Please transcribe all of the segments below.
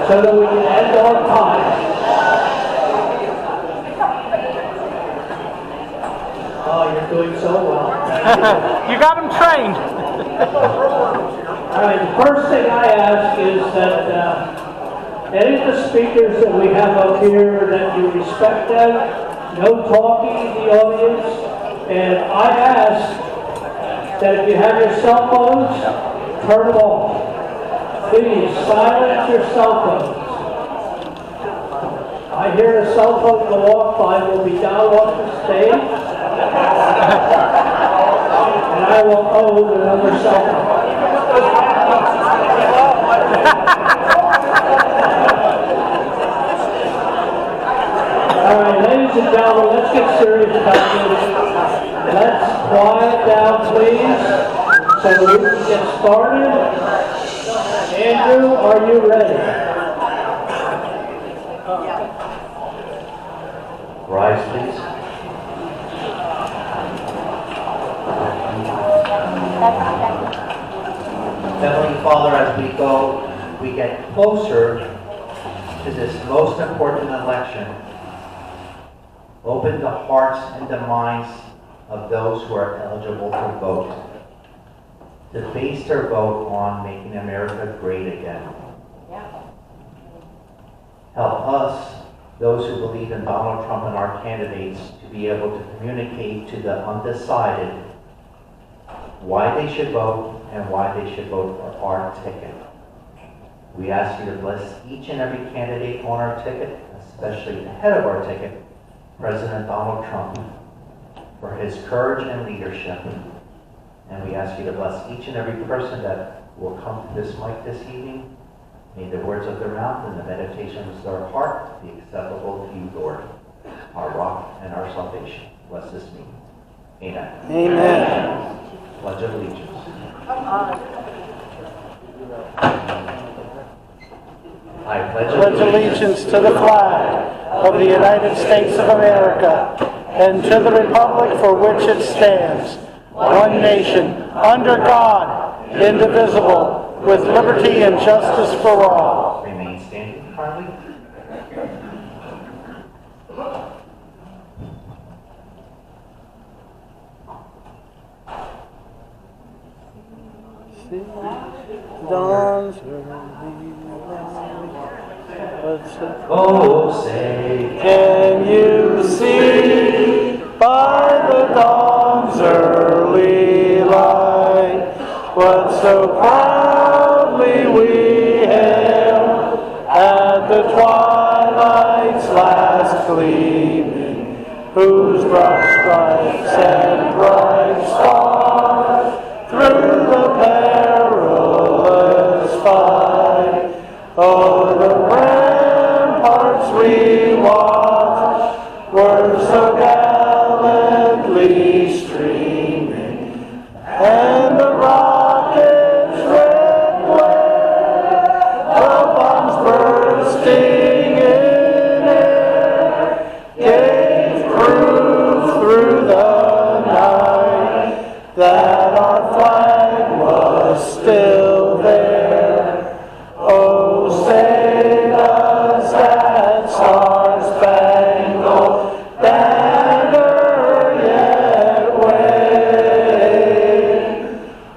so that we can end on time. Oh, you're doing so well. You got them trained. All right, the first thing I ask is that any of the speakers that we have up here, that you respect them, no talking in the audience, and I ask that if you have your cell phones, turn them off. Please, silence your cell phones. I hear a cell phone go off, I will be down off the stage, and I will own another cell phone. All right, ladies and gentlemen, let's get serious about this. Let's quiet down, please, so that we can get started. Andrew, are you ready? Rise, please. Heavenly Father, as we get closer to this most important election, open the hearts and the minds of those who are eligible to vote, to base their vote on making America great again. Help us, those who believe in Donald Trump and our candidates, to be able to communicate to the undecided why they should vote and why they should vote for our ticket. We ask you to bless each and every candidate on our ticket, especially the head of our ticket, President Donald Trump, for his courage and leadership. And we ask you to bless each and every person that will come to this mic this evening. May the words of their mouth and the meditations of their heart be acceptable to you, Lord, our rock and our salvation. Bless this meeting. Amen. Amen. Pledge of allegiance. I Pledge allegiance to the flag of the United States of America and to the republic for which it stands, one nation, under God, indivisible, with liberty and justice for all. Remain standing, Carly. Dawn's Oh, say, can you see by the dawn's early light what so proudly we hailed at the twilight's last gleaming, whose broad stripes and bright stars through the perilous fight o'er the ramparts we watched were so gallantly streaming, and the rockets' red glare, the bombs bursting in air, gave proof through the night that our flag was still there. Oh, say does that star-spangled banner yet wave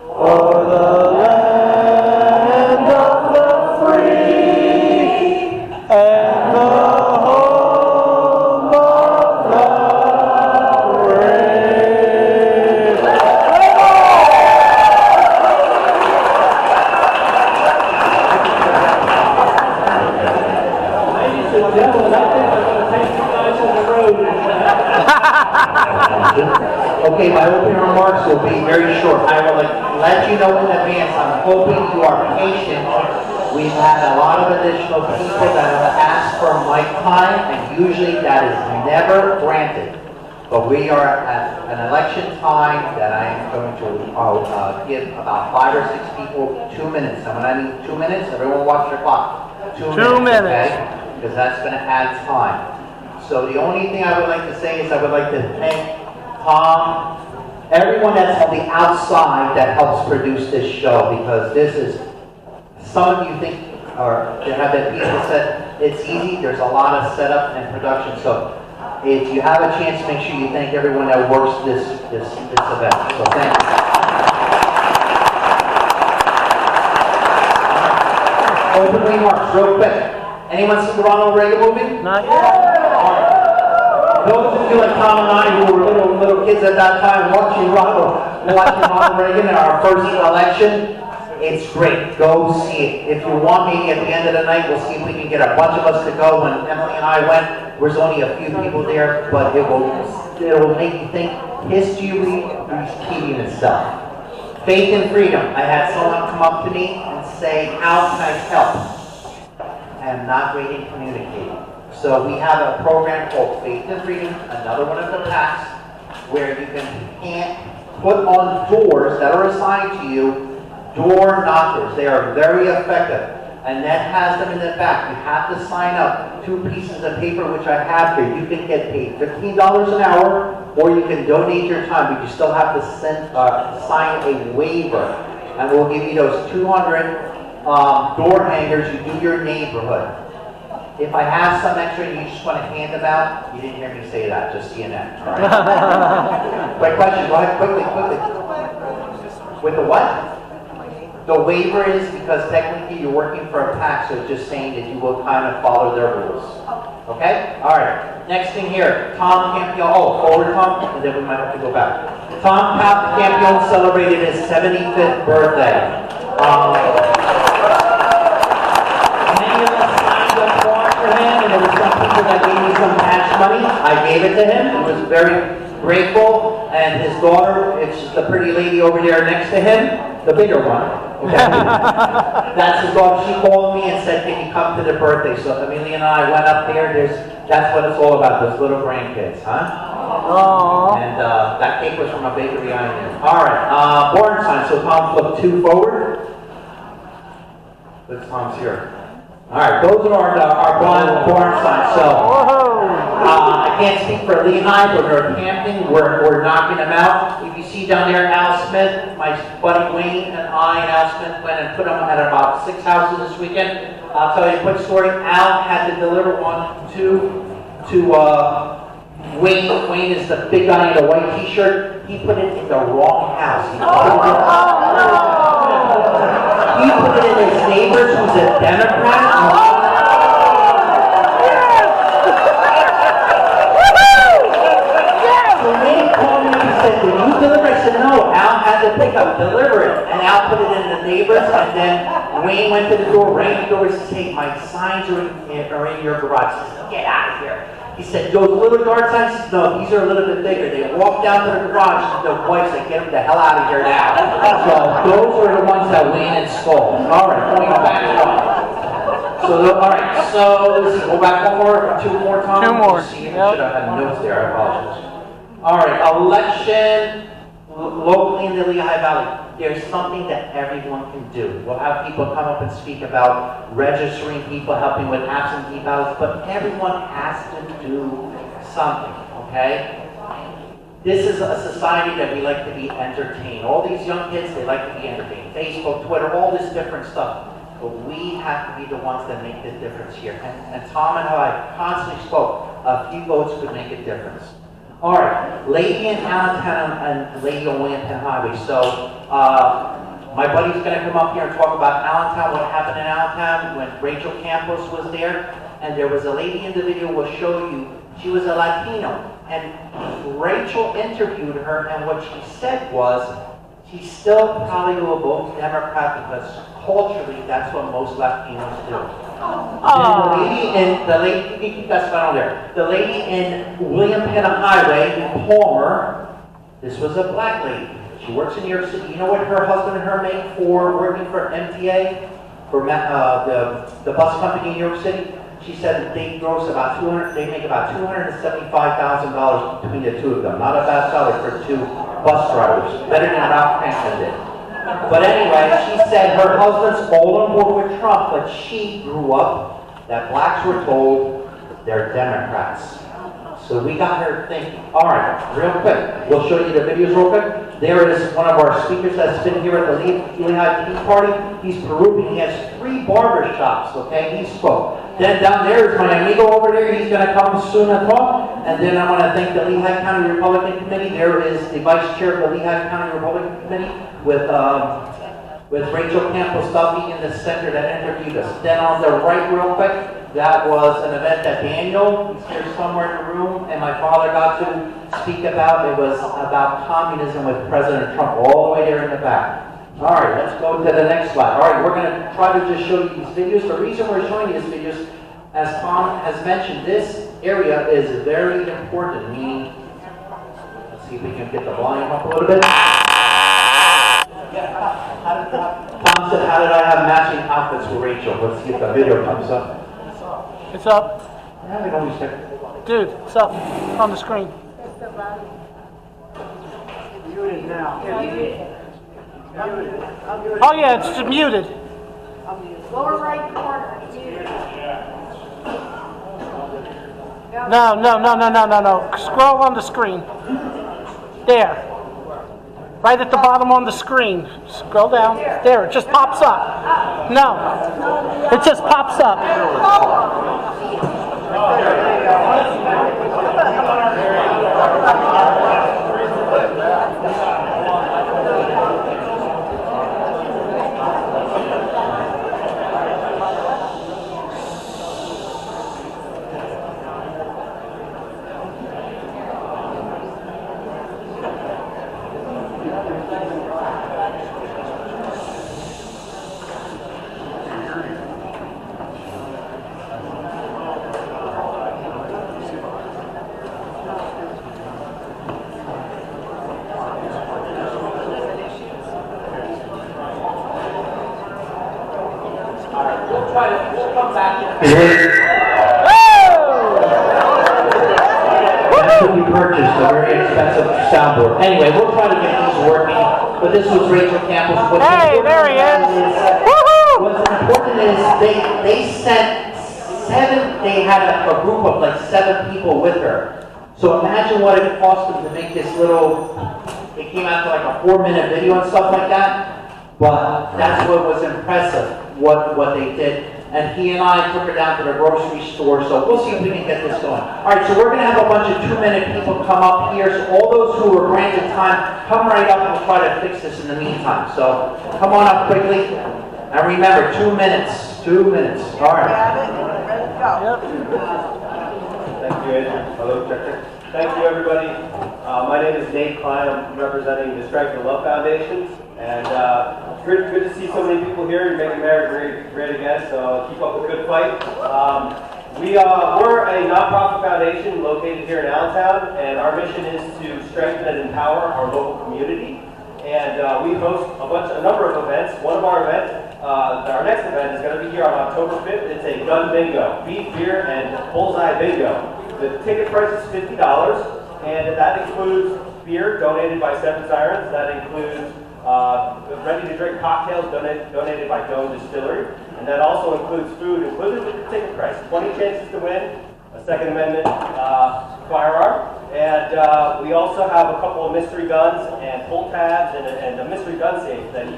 o'er the land of the free and the home of the brave? Ladies and gentlemen, I think I'm going to take you guys on the road. okay, my opening remarks will be very short. I will let you know in advance. I'm hoping you are patient. We've had a lot of additional people that have asked for mic time, and usually that is never granted. But we are at an election time that I am going to give about 5 or 6 people 2 minutes. And when I mean 2 minutes, everyone watch their clock. 2 minutes. Okay? Because that's going to add time. So the only thing I would like to say is I would like to thank Tom, everyone that's on the outside that helps produce this show, because this is, some of you think or they have that piece that said it's easy. There's a lot of setup and production. So if you have a chance, make sure you thank everyone that works this event. So thank you. Open remarks, real quick. Anyone see the Ronald Reagan movie? Not yet. Those of you like Tom and I who were little kids at that time watching Ronald Reagan in our first election, it's great. Go see it. If you want, maybe at the end of the night, we'll see if we can get a bunch of us to go. When Emily and I went, there was only a few people there, but it will make you think. History repeating itself. Faith and freedom. I had someone come up to me and say, how can I help? And not reading, communicating. So we have a program called Faith and Freedom, another one of the packs, where you can put on doors that are assigned to you, door knockers. They are very effective. Annette has them in the back. You have to sign up. 2 pieces of paper, which I have here. You can get paid $15 an hour, or you can donate your time, but you still have to sign a waiver. And we'll give you those 200 door hangers. You do your neighborhood. If I have some extra and you just want to hand them out, you didn't hear me say that, just CNN. All right? Quick question. Go ahead, quickly. With the what? The waiver is because technically you're working for a PAC, so it's just saying that you will kind of follow their rules. Okay? All right. Next thing here, Tom Campione. Oh, forward Tom, and then we might have to go back. Tom Campione celebrated his 75th birthday. Many of us signed up for him, and there were some people that gave me some cash money. I gave it to him. He was very grateful, and his daughter, it's the pretty lady over there next to him, the bigger one. Okay. That's his daughter. She called me and said, can you come to the birthday? So Amelia and I went up there. That's what it's all about, those little grandkids, huh? Aww. And that cake was from a bakery I knew. All right, born sign. So Tom, flip 2 forward. This Tom's here. All right, those are our born signs. So I can't speak for Lehigh, but we're Hampton. We're knocking them out. If you see down there, Al Smith, my buddy Wayne and I and Al Smith went and put them at about 6 houses this weekend. I'll tell you a quick story. Al had to deliver one to Wayne. Wayne is the big guy in the white T-shirt. He put it in the wrong house. He put it in his neighbor's, who's a Democrat. I said, no, Al had to pick up, deliver it. And Al put it in the neighbors, and then Wayne went to the door, rang the door, and said, hey, my signs are in your garage. He said, get out of here. He said, those little guard signs? He said, no, these are a little bit bigger. They walked down to the garage, and the wife said, get them the hell out of here now. So those are the ones that Wayne installed. All right, going back one. So, all right, so let's see, go back 2 more times. 2 more. See, I should have had notes there, I apologize. All right, election. Locally in the Lehigh Valley, there's something that everyone can do. We'll have people come up and speak about registering people, helping with absentee ballots, but everyone has to do something, okay? This is a society that we like to be entertained. All these young kids, they like to be entertained. Facebook, Twitter, all this different stuff. But we have to be the ones that make the difference here. And Tom and I constantly spoke, a few votes could make a difference. All right, lady in Allentown and lady on William Penn Highway. So my buddy's going to come up here and talk about Allentown, what happened in Allentown when Rachel Campos was there. And there was a lady in the video we'll show you. She was a Latino. And Rachel interviewed her, and what she said was, she still probably will vote Democrat because culturally that's what most Latinos do. The lady in William Penn Highway in Palmer, this was a black lady. She works in New York City. You know what her husband and her make for working for MTA, for the bus company in New York City? She said that they gross about they make about $275,000 between the 2 of them. Not a bad salary for 2 bus drivers. Better than Ralph Franklin did. But anyway, she said her husband's all on board with Trump, but she grew up that blacks were told they're Democrats. So we got her thinking. All right, real quick. We'll show you the videos real quick. There is one of our speakers that's been here at the Lehigh Tea Party. He's Peruvian. He has 3 barber shops, okay? He spoke. Then down there is my amigo over there. He's going to come soon and talk. And then I want to thank the Lehigh County Republican Committee. There is the Vice Chair of the Lehigh County Republican Committee with Rachel Campos Duffy in the center that interviewed us. Then on the right real quick, that was an event that Daniel, he's here somewhere in the room, and my father got to speak about. It was about communism with President Trump, all the way there in the back. All right, let's go to the next slide. All right, we're going to try to just show you these videos. The reason we're showing these videos, as Tom has mentioned, this area is very important, meaning, let's see if we can get the volume up a little bit. Tom said, how did I have matching outfits for Rachel? Let's see if the video comes up. It's up. Yeah, we always check. Dude, it's up on the screen. Muted now. Oh yeah, it's just muted. Lower right corner, it's muted. No. Scroll on the screen. There. Right at the bottom on the screen. Scroll down. There, it just pops up. No. It just pops up. We'll come back. That's what we purchased, a very expensive soundboard. Anyway, we'll try to get these working. But this was Rachel Campos. Hey, there he is. Woohoo! What's important is they sent 7, they had a group of like 7 people with her. So imagine what it cost them to make this little, it came out to like a 4-minute video and stuff like that. But that's what was impressive, what they did. And he and I took her down to the grocery store, so we'll see if we can get this going. All right, so we're going to have a bunch of 2-minute people come up here. So all those who were granted time, come right up and we'll try to fix this in the meantime. So come on up quickly. And remember, 2 minutes. 2 minutes. All right. Ready to go. Thank you, Adrian. Hello, check. Thank you, everybody. My name is Nate Klein. I'm representing the Strike for Love Foundation. And good to see so many people here. You're making America great again, so keep up the good fight. We're a nonprofit foundation located here in Allentown, and our mission is to strengthen and empower our local community. And we host a number of events. One of our events, our next event is going to be here on October 5th. It's a gun bingo, beef, beer, and bullseye bingo. The ticket price is $50, and that includes beer donated by Seven Sirens. That includes ready-to-drink cocktails donated by Dome Distillery, and that also includes food included with the ticket price. 20 chances to win a Second Amendment firearm, and we also have a couple of mystery guns and pull tabs and a mystery gun safe that you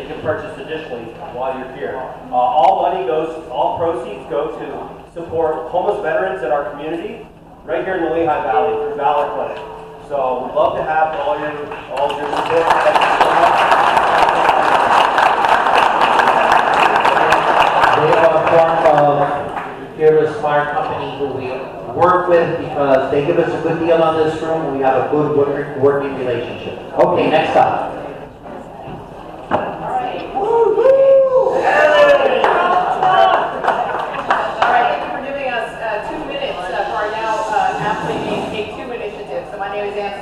can purchase additionally while you're here. All proceeds go to support homeless veterans in our community right here in the Lehigh Valley through Valor Clinic. So we'd love to have all your support. Thank you so much. They are part of Fearless Fire Company, who we work with because they give us a good deal on this room and we have a good working relationship. Okay, next up.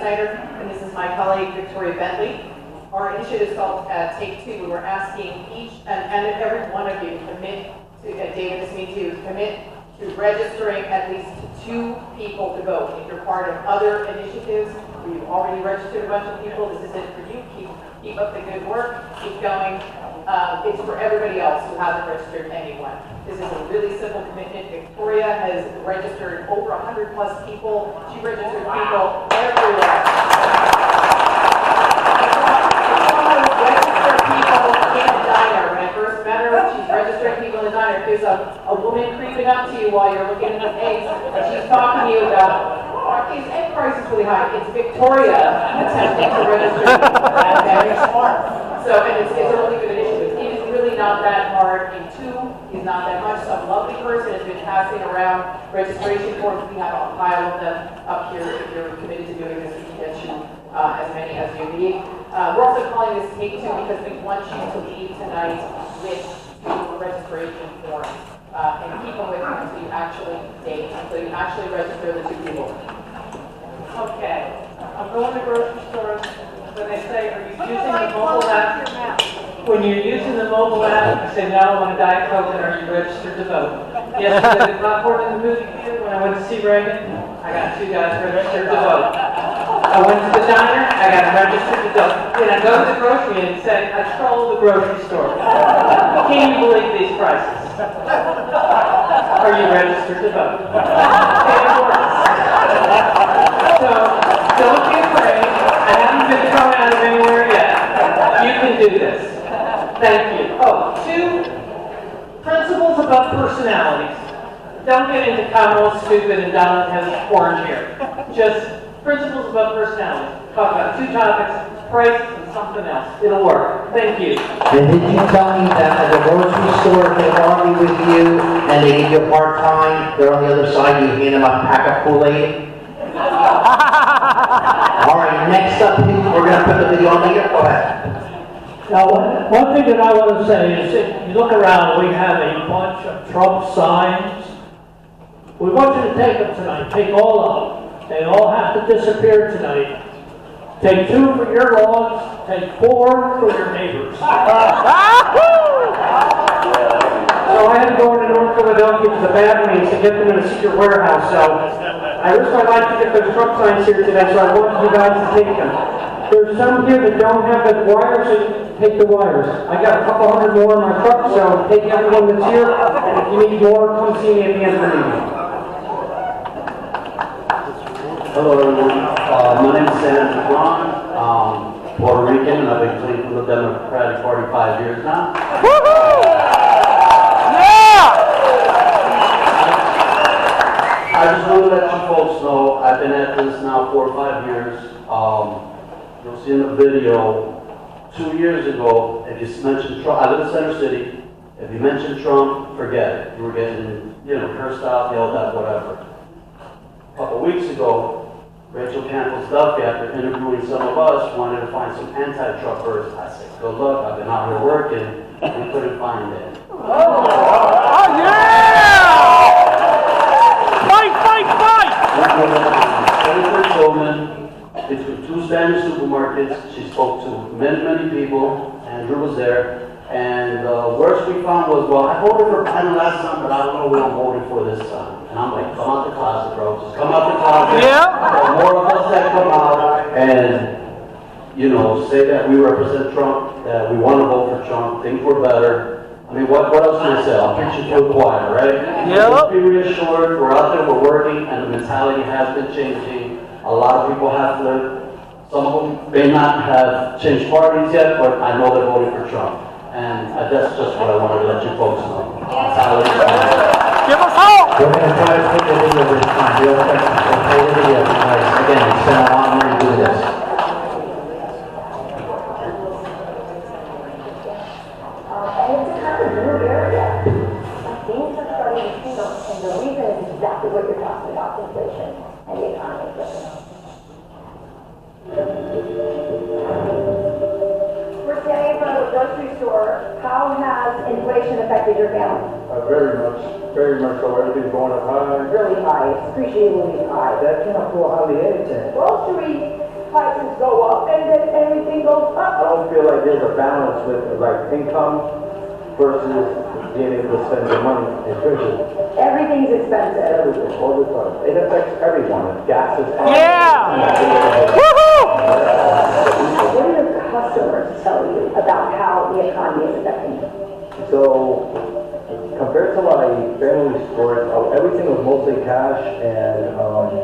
And this is my colleague Victoria Bentley. Our initiative is called Take Two. We're asking each and every one of you to commit to, David, this means you, commit to registering at least 2 people to vote. If you're part of other initiatives where you've already registered a bunch of people, this is it for you. Keep up the good work. Keep going. It's for everybody else who hasn't registered anyone. This is a really simple commitment. Victoria has registered over 100+ people. She registered people everywhere. Victoria attempting to register. That's very smart. So, and it's a really good initiative. It is really not that hard. In 2 is not that much. Some lovely person has been passing around registration forms. We have a pile of them up here. If you're committed to doing this, we can get you as many as you need. We're also calling this Take 2 because we want you to leave tonight with 2 registration forms. And keep them with you until you actually date, until you actually register the 2 people. Okay, I'm going to grocery stores, when they say, are you using the mobile app? When you're using the mobile app, I say, no, I want a Diet Coke, and are you registered to vote? Yesterday, the popcorn in the movie theater, when I went to see Reagan, I got 2 guys registered to vote. I went to the diner, I got them registered to vote. Then I go to the grocery and say, I troll the grocery store. Can you believe these prices? Are you registered to vote? So, don't be afraid. I haven't been thrown out of anywhere yet. You can do this. Thank you. Oh, 2 principles above personalities. Don't get into Kamala stupid and Donald has orange hair. Just principles above personalities. Talk about 2 topics, price and something else. It'll work. Thank you. And did you tell me that at the grocery store, if they argue with you and they give you a hard time, they're on the other side, you hand them a pack of Kool-Aid? All right, next up, we're going to put the video on the air. Go ahead. Now, one thing that I want to say is, if you look around, we have a bunch of Trump signs. We want you to take them tonight. Take all of them. They all have to disappear tonight. Take 2 for your lawns. Take 4 for your neighbors. So I had to go into North Philadelphia to the batteries to get them in a secret warehouse. So I risked my life to get those Trump signs here today, so I want you guys to take them. There's some here that don't have the wires, so take the wires. I got a couple hundred more in my truck, so take everyone that's here. And if you need more, come see me at the end of the meeting. Hello everyone, my name is Senator Ron, Puerto Rican, and I've been playing for the Democratic Party 5 years now. I just want to let you folks know, I've been at this now 4 or 5 years. You'll see in the video, 2 years ago, if you mentioned Trump, I live in Center City, if you mentioned Trump, forget it. You were getting, cursed out, yelled at, whatever. A couple weeks ago, Rachel Campbell's Duffy, after interviewing some of us, wanted to find some anti-truckers. I said, good luck, I've been out here working, we couldn't find it. Oh yeah! Fight, fight, fight! Jennifer Tillman, between 2 Spanish supermarkets, she spoke to many, many people. Andrew was there. And the worst we found was, well, I voted for Biden last time, but I don't know what I'm voting for this time. And I'm like, come out the closet, bro. Just come out the closet. Yeah. The more of us that come out and, say that we represent Trump, that we want to vote for Trump, think we're better. I mean, what else can I say? I'll preach it to a choir, right? Yep. Just be reassured, we're out there, we're working, and the mentality has been changing. A lot of people have to, some of them may not have changed parties yet, but I know they're voting for Trump. And that's just what I wanted to let you folks know. Give us hope! We're going to try to put the video this time. Real quick, we'll play the video. Again, we spent a lot of money to do this. And it's a kind of new area. Things are starting to change, and the reason is exactly what you're talking about, inflation and the economy. We're standing in front of a grocery store. How has inflation affected your family? Very much so. Everything's going up high. Really high, excruciatingly high. That can't afford hardly anything. Grocery prices go up and then everything goes I up. don't feel like there's a balance with like income versus being able to spend your money efficiently. Everything's expensive. Everything, all the time. It affects everyone. If gas is high. Yeah! Woohoo! What do your customers tell you about how the economy is affecting you? So, compared to my family stores, everything was mostly cash and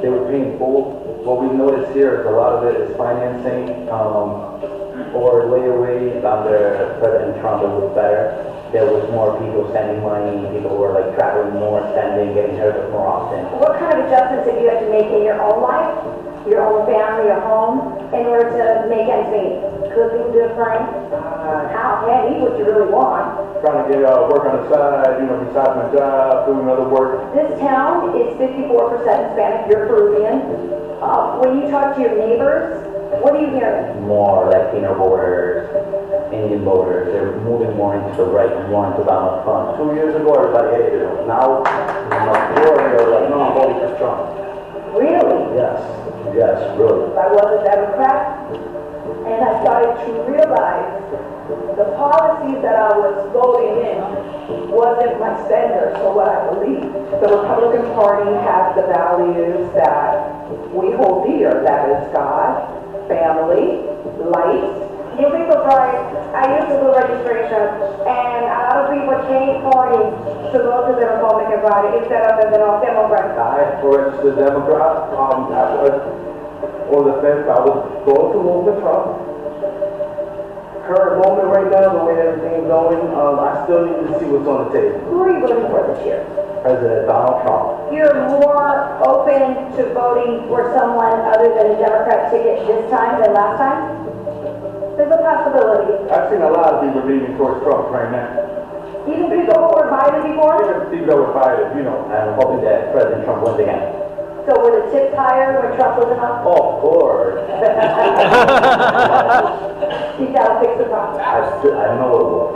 they were paying full. What we noticed here is a lot of it is financing or layaway under President Trump. It was better. There was more people sending money, people were like traveling more, spending, getting hurt more often. What kind of adjustments have you had to make in your own life your own family, your home, in order to make ends meet. Cooking different, can't eat what you really want. Trying to get work on the side, besides my job, doing other work. This town is 54% Hispanic, you're Peruvian. When you talk to your neighbors, what are you hearing? More Latino voters, Indian voters, they're moving more into the right, more into Donald Trump. 2 years ago, everybody hated him. Now, the majority are like, no, I'm voting for Trump. Really? Yes, really. I was a Democrat, and I started to realize the policies that I was voting in wasn't my standard for what I believe. The Republican Party has the values that we hold dear, that is God, family, life. You'll be surprised, I used to do registration, and a lot of people change parties to go to the Republican Party instead of the Democrat. I, for instance, Democrat, on the fence, I was going to vote for Trump. Current moment right now, the way everything's going, I still need to see what's on the table. Who are you voting for this year? President Donald Trump. You're more open to voting for someone other than a Democrat ticket this time than last time? There's a possibility. I've seen a lot of people leaning towards Trump right now. Even people who were Biden before? Even people that were Biden, I'm hoping that President Trump wins again. So were the tips higher when Trump was in office? Oh, of course. You gotta fix the problem. I know it will.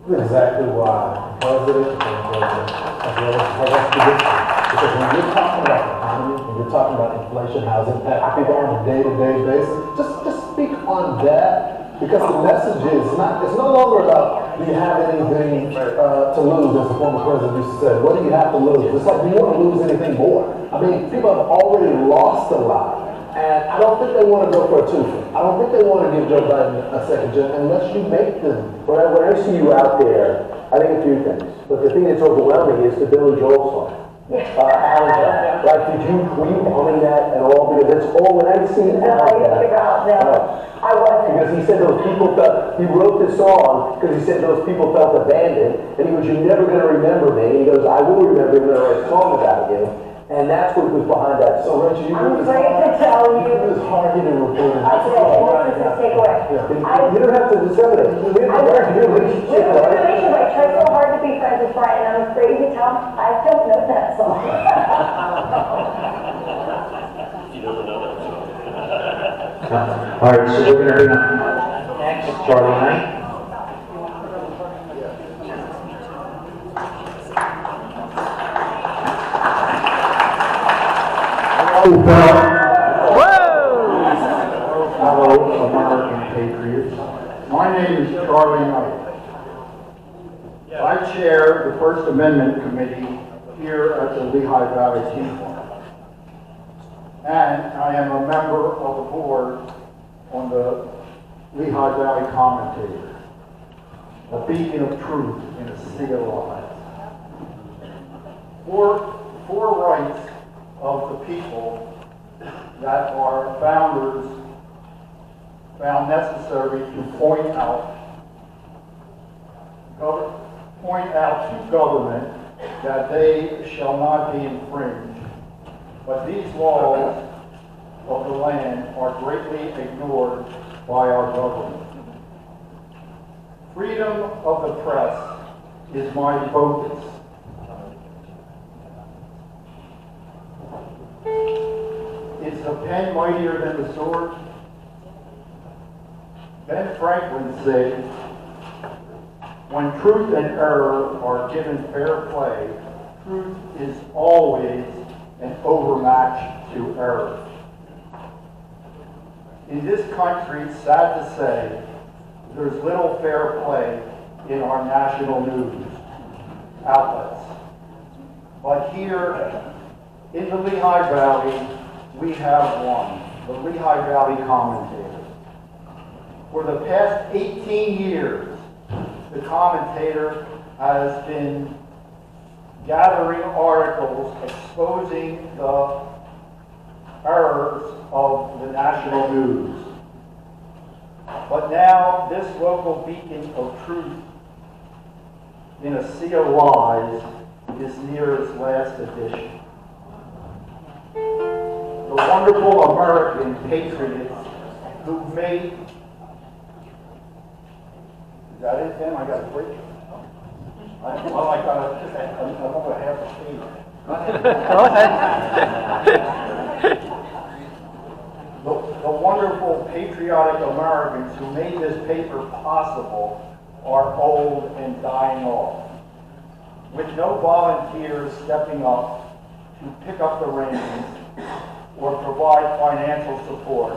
That's exactly why president and president, as well as predictions. Because when you're talking about the economy, when you're talking about inflation, how it's impacting people on a day-to-day basis, just speak on that. Because the message is it's no longer about do you have anything to lose, as the former president used to say. What do you have to lose? It's like, do you want to lose anything more? I mean, people have already lost a lot. And I don't think they want to go for a twofer. I don't think they want to give Joe Biden a second chance unless you make them. When I see you out there, I think a few things. But the thing that's overwhelming is the Billy Joel song. Like, were you humming that at all? Because that's all when I see it. No, I didn't figure out, no. I wasn't. Because he said those people felt, he wrote this song because he said those people felt abandoned. And he goes, you're never going to remember me. And he goes, I will remember you when I write a song about you. And that's what was behind that. So, Reggie, you I'm afraid to tell you. It was hard-hitting reporting. I said, this is a takeaway. You don't have to disseminate. We have a very good relationship, We have a right? relationship, I try so hard to be friends with Brian, and I'm afraid to tell him I don't know that song. All right, so we're going to bring up next Charlie Knight. Hello, American patriots. My name is Charlie Knight. I chair the First Amendment Committee here at the Lehigh Valley Tea Farm. And I am a member of the board on the Lehigh Valley Commentator, a beacon of truth in a sea of lies. For rights of the people that our founders found necessary to point out to government that they shall not be infringed. But these laws of the land are greatly ignored by our government. Freedom of the press is my focus. Is the pen mightier than the sword? Ben Franklin said, when truth and error are given fair play, truth is always an overmatch to error. In this country, sad to say, there's little fair play in our national news outlets. But here in the Lehigh Valley, we have one, the Lehigh Valley Commentator. For the past 18 years, the Commentator has been gathering articles exposing the errors of the national news. But now this local beacon of truth in a sea of lies is near its last edition. The the wonderful American patriots who made, is that it, Tim? I got a break? Well, I got I'm over half a page. Go ahead. The wonderful patriotic Americans who made this paper possible are old and dying off, with no volunteers stepping up to pick up the reins or provide financial support.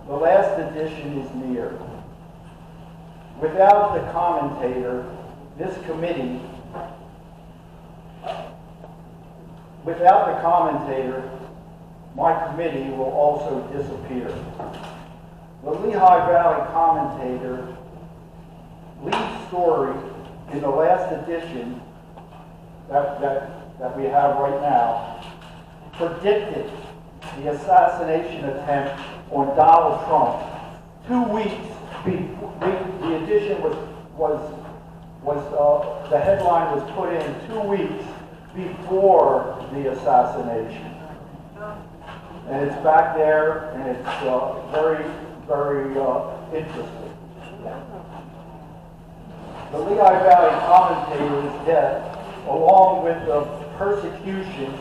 The last edition is near. Without the commentator, this committee, without the commentator, my committee will also disappear. The Lehigh Valley commentator lead story in the last edition that we have right now predicted the assassination attempt on Donald Trump 2 weeks before the edition the headline was put in 2 weeks before the assassination. And it's back there, and it's very, very interesting. The Lehigh Valley commentator's death, along with the persecution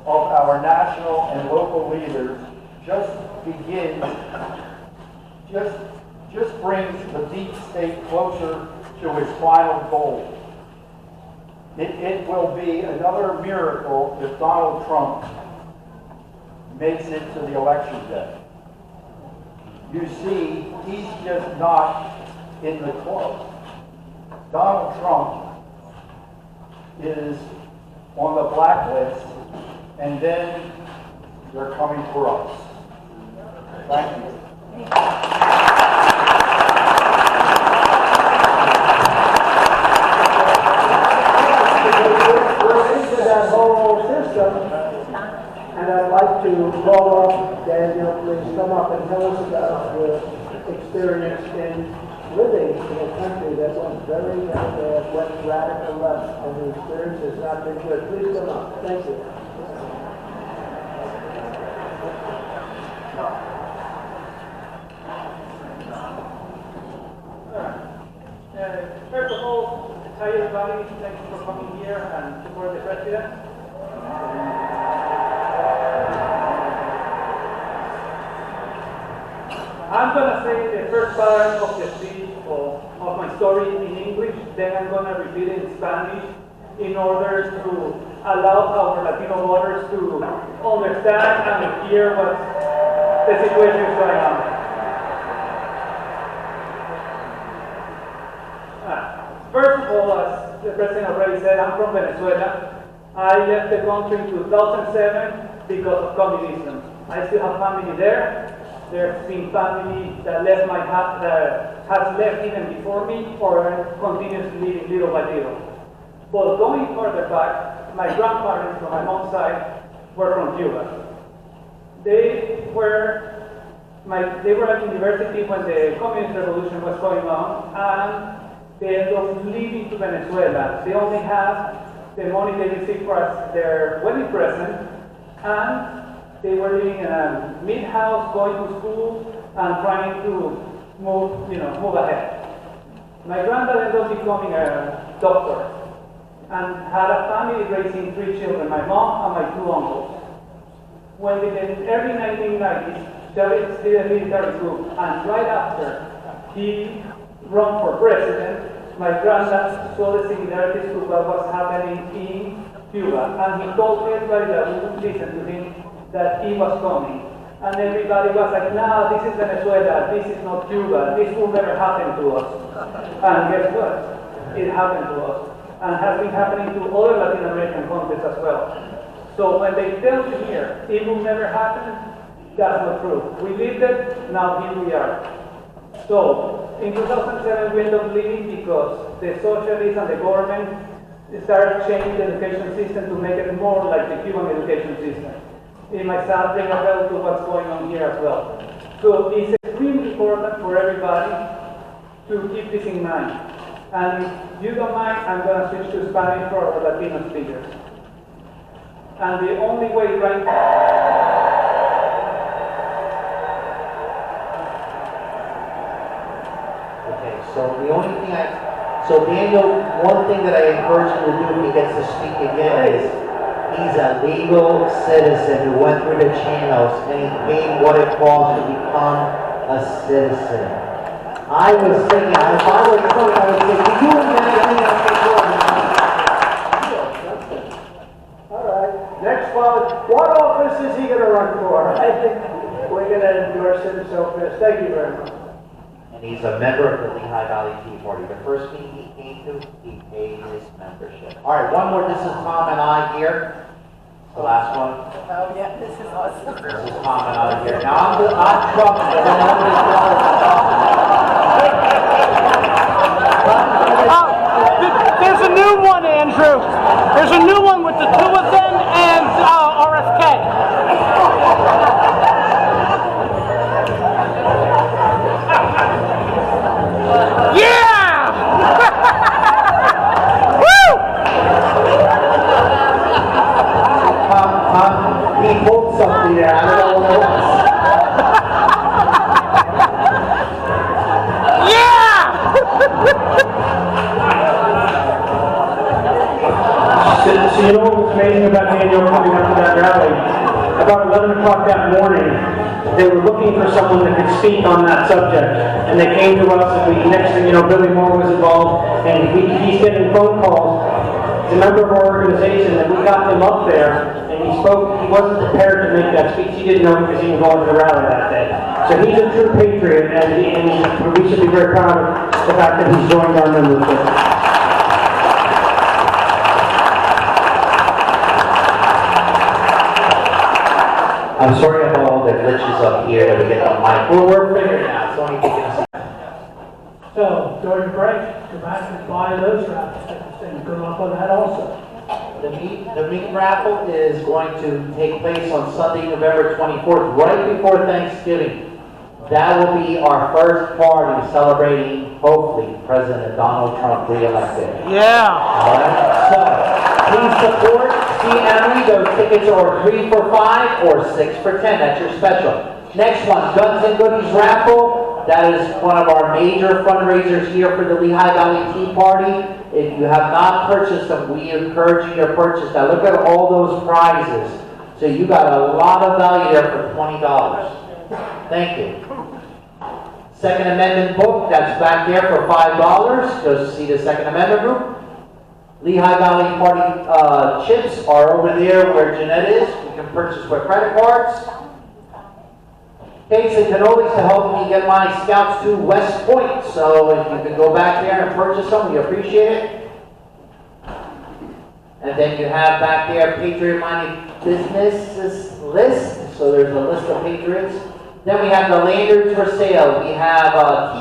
of our national and local leaders, just brings the deep state closer to its final goal. It will be another miracle if Donald Trump makes it to the election day. You see, he's just not in the club. Donald Trump is on the blacklist, and then they're coming for us. Thank you. We're into that whole system, and I'd like to call up Daniel, please come up and tell us about your experience in living in a country that went very went radical left, and the experience has not been good. Please come up. Thank you. First of all, hi everybody, thank you for coming here and support the president. I'm going to say the first part of the speech of my story in English, then I'm going to repeat it in Spanish in order to allow our Latino voters to understand and hear what the situation is going on. First of all, as the president already said, I'm from Venezuela. I left the country in 2007 because of communism. I still have family there. There's been family that left that has left even before me or continues living little by little. But going further back, my grandparents from my mom's side were from Cuba. They were at university when the communist revolution was going on, and they ended up leaving to Venezuela. They only had the money they received for their wedding present, and they were living in a mid-house, going to school, and trying to move ahead. My granddad ended up becoming a doctor, and had a family raising 3 children, my mom and my 2 uncles. When in the early 1990s, Chavez did a military coup, and right after he run for president, my granddad saw the similarities to what was happening in Cuba, and he told everybody that would listen to him that he was coming. And everybody was like, nah, this is Venezuela, this is not Cuba, this will never happen to us. And guess what? It happened to us, and has been happening to other Latin American countries as well. So when they tell you here, it will never happen, that's not true. We lived it, now here we are. So, in 2007 we ended up leaving because the socialists and the government started changing the education system to make it more like the Cuban education system. It might sound bring a bell to what's going on here as well. So it's extremely important for everybody to keep this in mind. And if you don't mind, I'm going to switch to Spanish for our Latino speakers. And the only way right now... So the only thing so Daniel, one thing that I encourage him to do if he gets to speak again is, he's a legal citizen who went through the channels and he paid what it costs to become a citizen. I was thinking, if I were Cook, I would say, can you imagine All right, next one, what office is he gonna run for? I think we're gonna endorse him, so thank you very much. And he's a member of the Lehigh Valley Tea Party. The first meeting he came to, he paid his membership. All right, one more. This is Tom and I here. The last one. Oh, yeah, this is awesome. This is Tom and I here. Now, I'm Trump. There's a new one, Andrew. There's a new one with the two of them and RFK. Yeah! Woo! He pulled something there. I don't know what it was. So you know what was amazing about Daniel coming up to that rally? About 11 o'clock that morning, they were looking for someone that could speak on that subject. And they came to us, and next thing you know, Billy Moore was involved, and he's getting phone calls. He's a member of our organization, and we got him up there, and he spoke. He wasn't prepared to make that speech. He didn't know because he was going to the rally that day. So he's a true patriot, and we should be very proud of the fact that he's joined our membership. I'm sorry about all the glitches up here that we get on mic. We're figuring it out. It's only taking us. So, during the break, go back and buy those raffle tickets and good luck on that also. The meat raffle is going to take place on Sunday, November 24th, right before Thanksgiving. That will be our first party celebrating, hopefully, President Donald Trump re-elected. Yeah. All right? So, please support. See Emily, those tickets are 3 for $5 or 6 for $10. That's your special. Next one, Guns and Goodies raffle. That is one of our major fundraisers here for the Lehigh Valley Tea Party. If you have not purchased them, we encourage you to purchase them. Look at all those prizes. So you got a lot of value there for $20. Thank you. Second Amendment book, that's back there for $5. Go see the Second Amendment group. Lehigh Valley Party chips are over there where Jeanette is. You can purchase with credit cards. Cakes and cannolis to help me get my scouts to West Point. So if you can go back there and purchase them, we appreciate it. And then you have back there Patriot-minded businesses list. So there's a list of patriots. Then we have the lanyards for sale. We have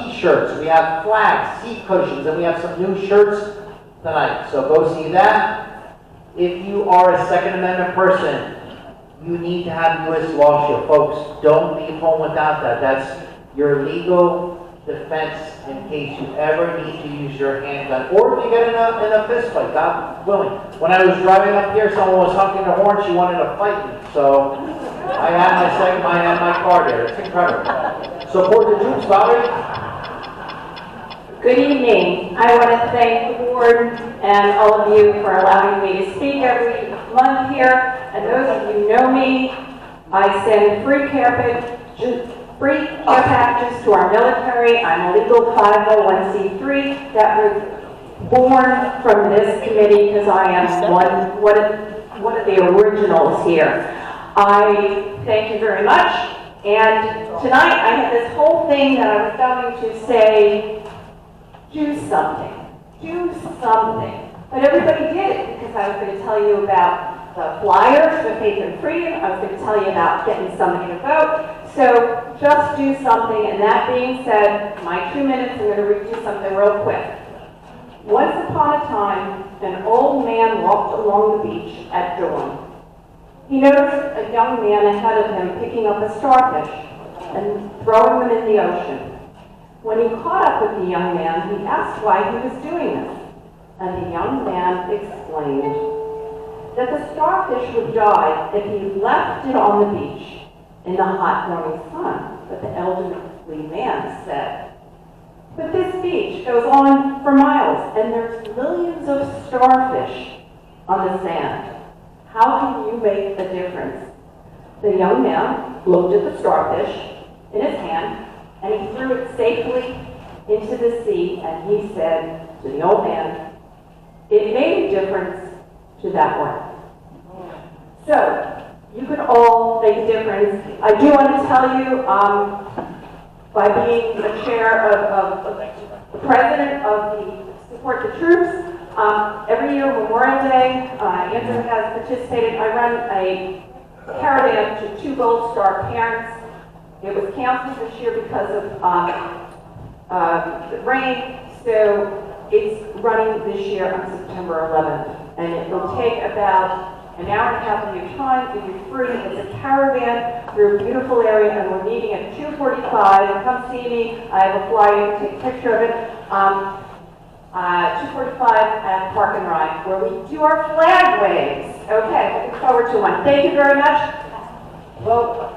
t-shirts. We have flags, seat cushions, and we have some new shirts tonight. So go see that. If you are a Second Amendment person, you need to have U.S. Law Shield. Folks, don't leave home without that. That's your legal defense in case you ever need to use your handgun. Or if you get in a fist fight, God willing. When I was driving up here, someone was honking the horn. She wanted to fight me. So I had my car there. It's incredible. Support the troops, Valerie. Good evening. I want to thank the board and all of you for allowing me to speak every month here. And those of you who know me, I send free care packages to our military. I'm a legal 501c3 that was born from this committee because I am one of the originals here. I thank you very much. And tonight I have this whole thing that I was going to say. Do something. Do something. But everybody did it because I was going to tell you about the flyers for Faith and Freedom. I was going to tell you about getting somebody to vote. So just do something. And that being said, my 2 minutes, I'm going to read you something real quick. Once upon a time, an old man walked along the beach at dawn. He noticed a young man ahead of him picking up a starfish and throwing them in the ocean. When he caught up with the young man, he asked why he was doing this. And the young man explained that the starfish would die if he left it on the beach in the hot morning sun. But the elderly man said, "But this beach beach goes on for miles, and there's millions of starfish on the sand. How can you make a difference? The young man looked at the starfish in his hand, and he threw it safely into the sea, and he said to the old man, it made a difference to that one. So, you can all make a difference. I do want to tell you, by being the chair of the president of the Support the Troops, every year Memorial Day, Andrew has participated. I run a caravan to 2 Gold Star parents. It was canceled this year because of the rain, so it's running this year on September 11th. And it will take about an hour and a half of your time. If you're free, it's a caravan through a beautiful area, and we're meeting at 2:45. Come see me. I have a flyer. You can take a picture of it. 2:45 at Park and Ride, where we do our flag waves. Okay, looking forward to one. Thank you very much. Vote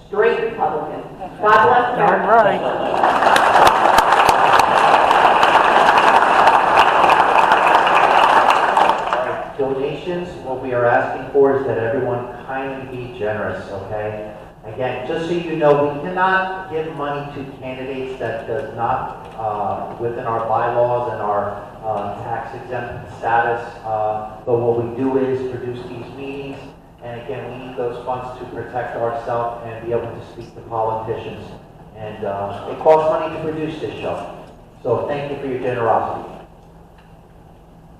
straight Republican. God bless America. Darn right. Donations, what we are asking for is that everyone kindly be generous, okay? Again, just so you know, we cannot give money to candidates that does not, within our bylaws and our tax exempt status, but what we do is produce these meetings, and again, we need those funds to protect ourselves and be able to speak to politicians. And it costs money to produce this show. So thank you for your generosity.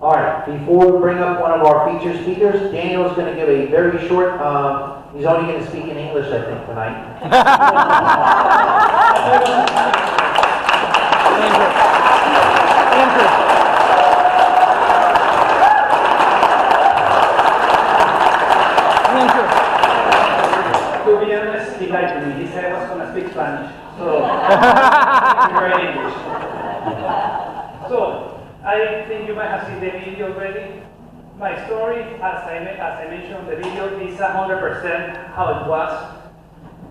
All right, before we bring up one of our featured speakers, Daniel is going to give a very short, he's only going to speak in English, I think, tonight. To be honest, he lied to me. He said I was going to speak Spanish. So, very English. So, I think you might have seen the video already. My story, as I mentioned in the video, is 100% how it was.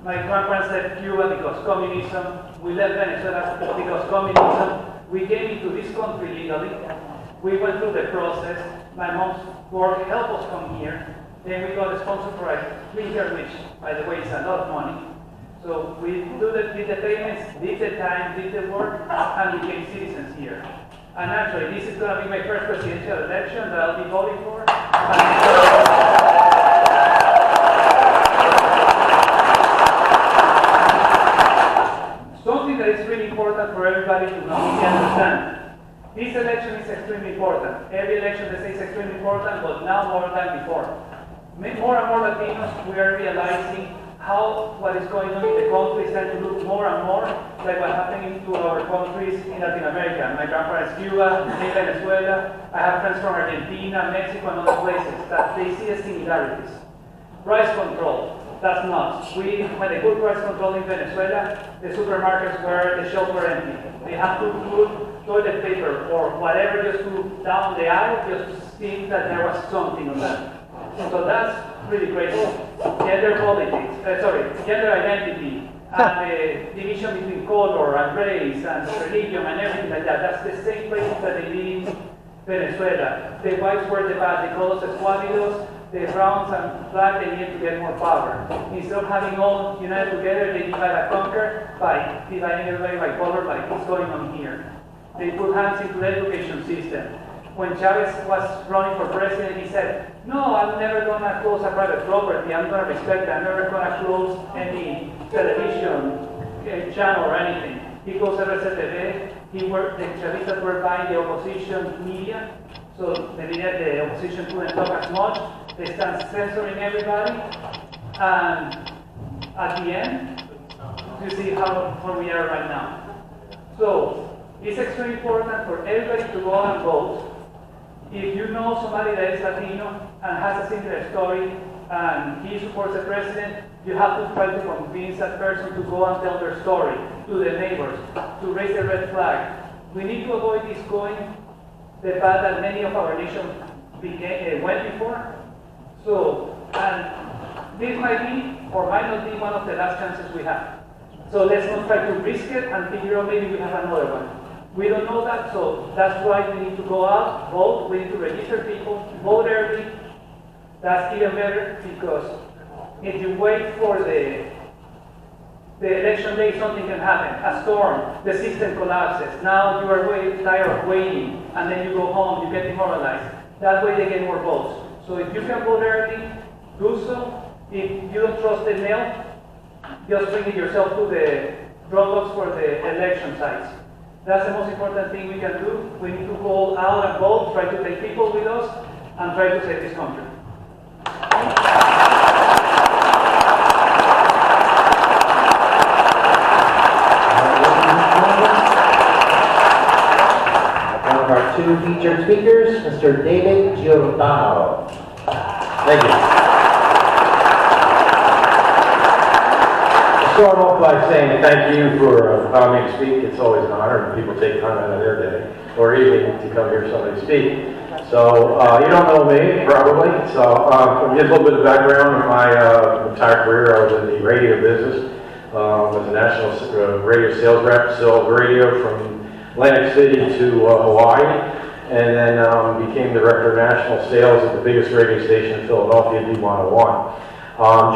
My grandparents left Cuba because communism. We left Venezuela because communism. We came into this country legally. We went through the process. My mom's work helped us come here. Then we got sponsored for a green card, which, by the way, is a lot of money. So we did the payments, did the time, did the work, and became citizens here. And actually, this is going to be my first presidential election that I'll be voting for. Something that is really important for everybody to know and understand. This election is extremely important. Every election they say is extremely important, but now more than before. More and more Latinos, we are realizing how what is going on in the country is starting to look more and more like what's happening to our countries in Latin America. My grandparents, Cuba, in Venezuela. I have friends from Argentina, Mexico, and other places that they see the similarities. Price control, that's nuts. We had a good price control in Venezuela. The supermarkets where the shelves were empty. They have to put toilet paper or whatever just to down the aisle just to see that there was something on that. So that's really great. Gender politics, gender identity, and the division between color and race and religion and everything like that. That's the same places that they did in Venezuela. The whites were the bad, they call us escuálidos. The browns and black, they need to get more power. Instead of having all united together, they divide and conquer by dividing everybody by color, like what's going on here. They put hands into the education system. When Chavez was running for president, he said, no, I'm never going to close a private property. I'm going to respect that. I'm never going to close any television channel or anything. He closed LVTP. The Chavistas were buying the opposition media. So the opposition couldn't talk as much. They start censoring everybody. And at the end, you see where we are right now. So it's extremely important for everybody to go and vote. If you know somebody that is Latino and has a similar story and he supports the president, you have to try to convince that person to go and tell their story to the neighbors, to raise the red flag. We need to avoid this going the path that many of our nation went before. So, and this might be or might not be one of the last chances we have. So let's not try to risk it and figure out maybe we have another one. We don't know that, so that's why we need to go out, vote, we need to register people, vote early. That's even better, because if you wait for the election day, something can happen. A storm, the system collapses. Now you are tired of waiting, and then you go home, you get demoralized. That way they get more votes. So if you can vote early, do so. If you don't trust the mail, just bring it yourself to the drop-offs for the election sites. That's the most important thing we can do. We need to go out and vote, try to take people with us, and try to save this country. One of our two featured speakers, Mr. David Giordano. Thank you. Start off by saying thank you for allowing me to speak. It's always an honor when people take time out of their day or evening to come hear somebody speak. So you don't know me, probably. So just a little bit of background in my entire career. I was in the radio business. Was a national radio sales rep, sold radio from Atlantic City to Hawaii, and then became the director of national sales at the biggest radio station in Philadelphia, D101.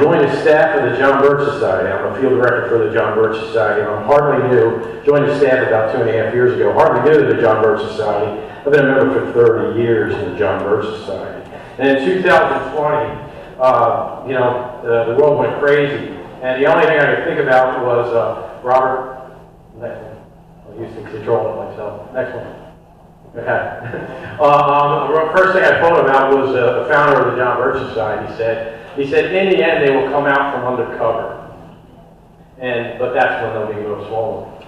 Joined the staff of the John Birch Society. I'm a field director for the John Birch Society. I'm hardly new. Joined the staff about 2.5 years ago. Hardly new to the John Birch Society. I've been a member for 30 years in the John Birch Society. And in 2020, the world went crazy. And the only thing I could think about was Robert. Next one. I used to control it myself. Next one. Okay. The first thing I thought about was the founder of the John Birch Society he said, in the end, they will come out from undercover. But that's when they'll be most vulnerable.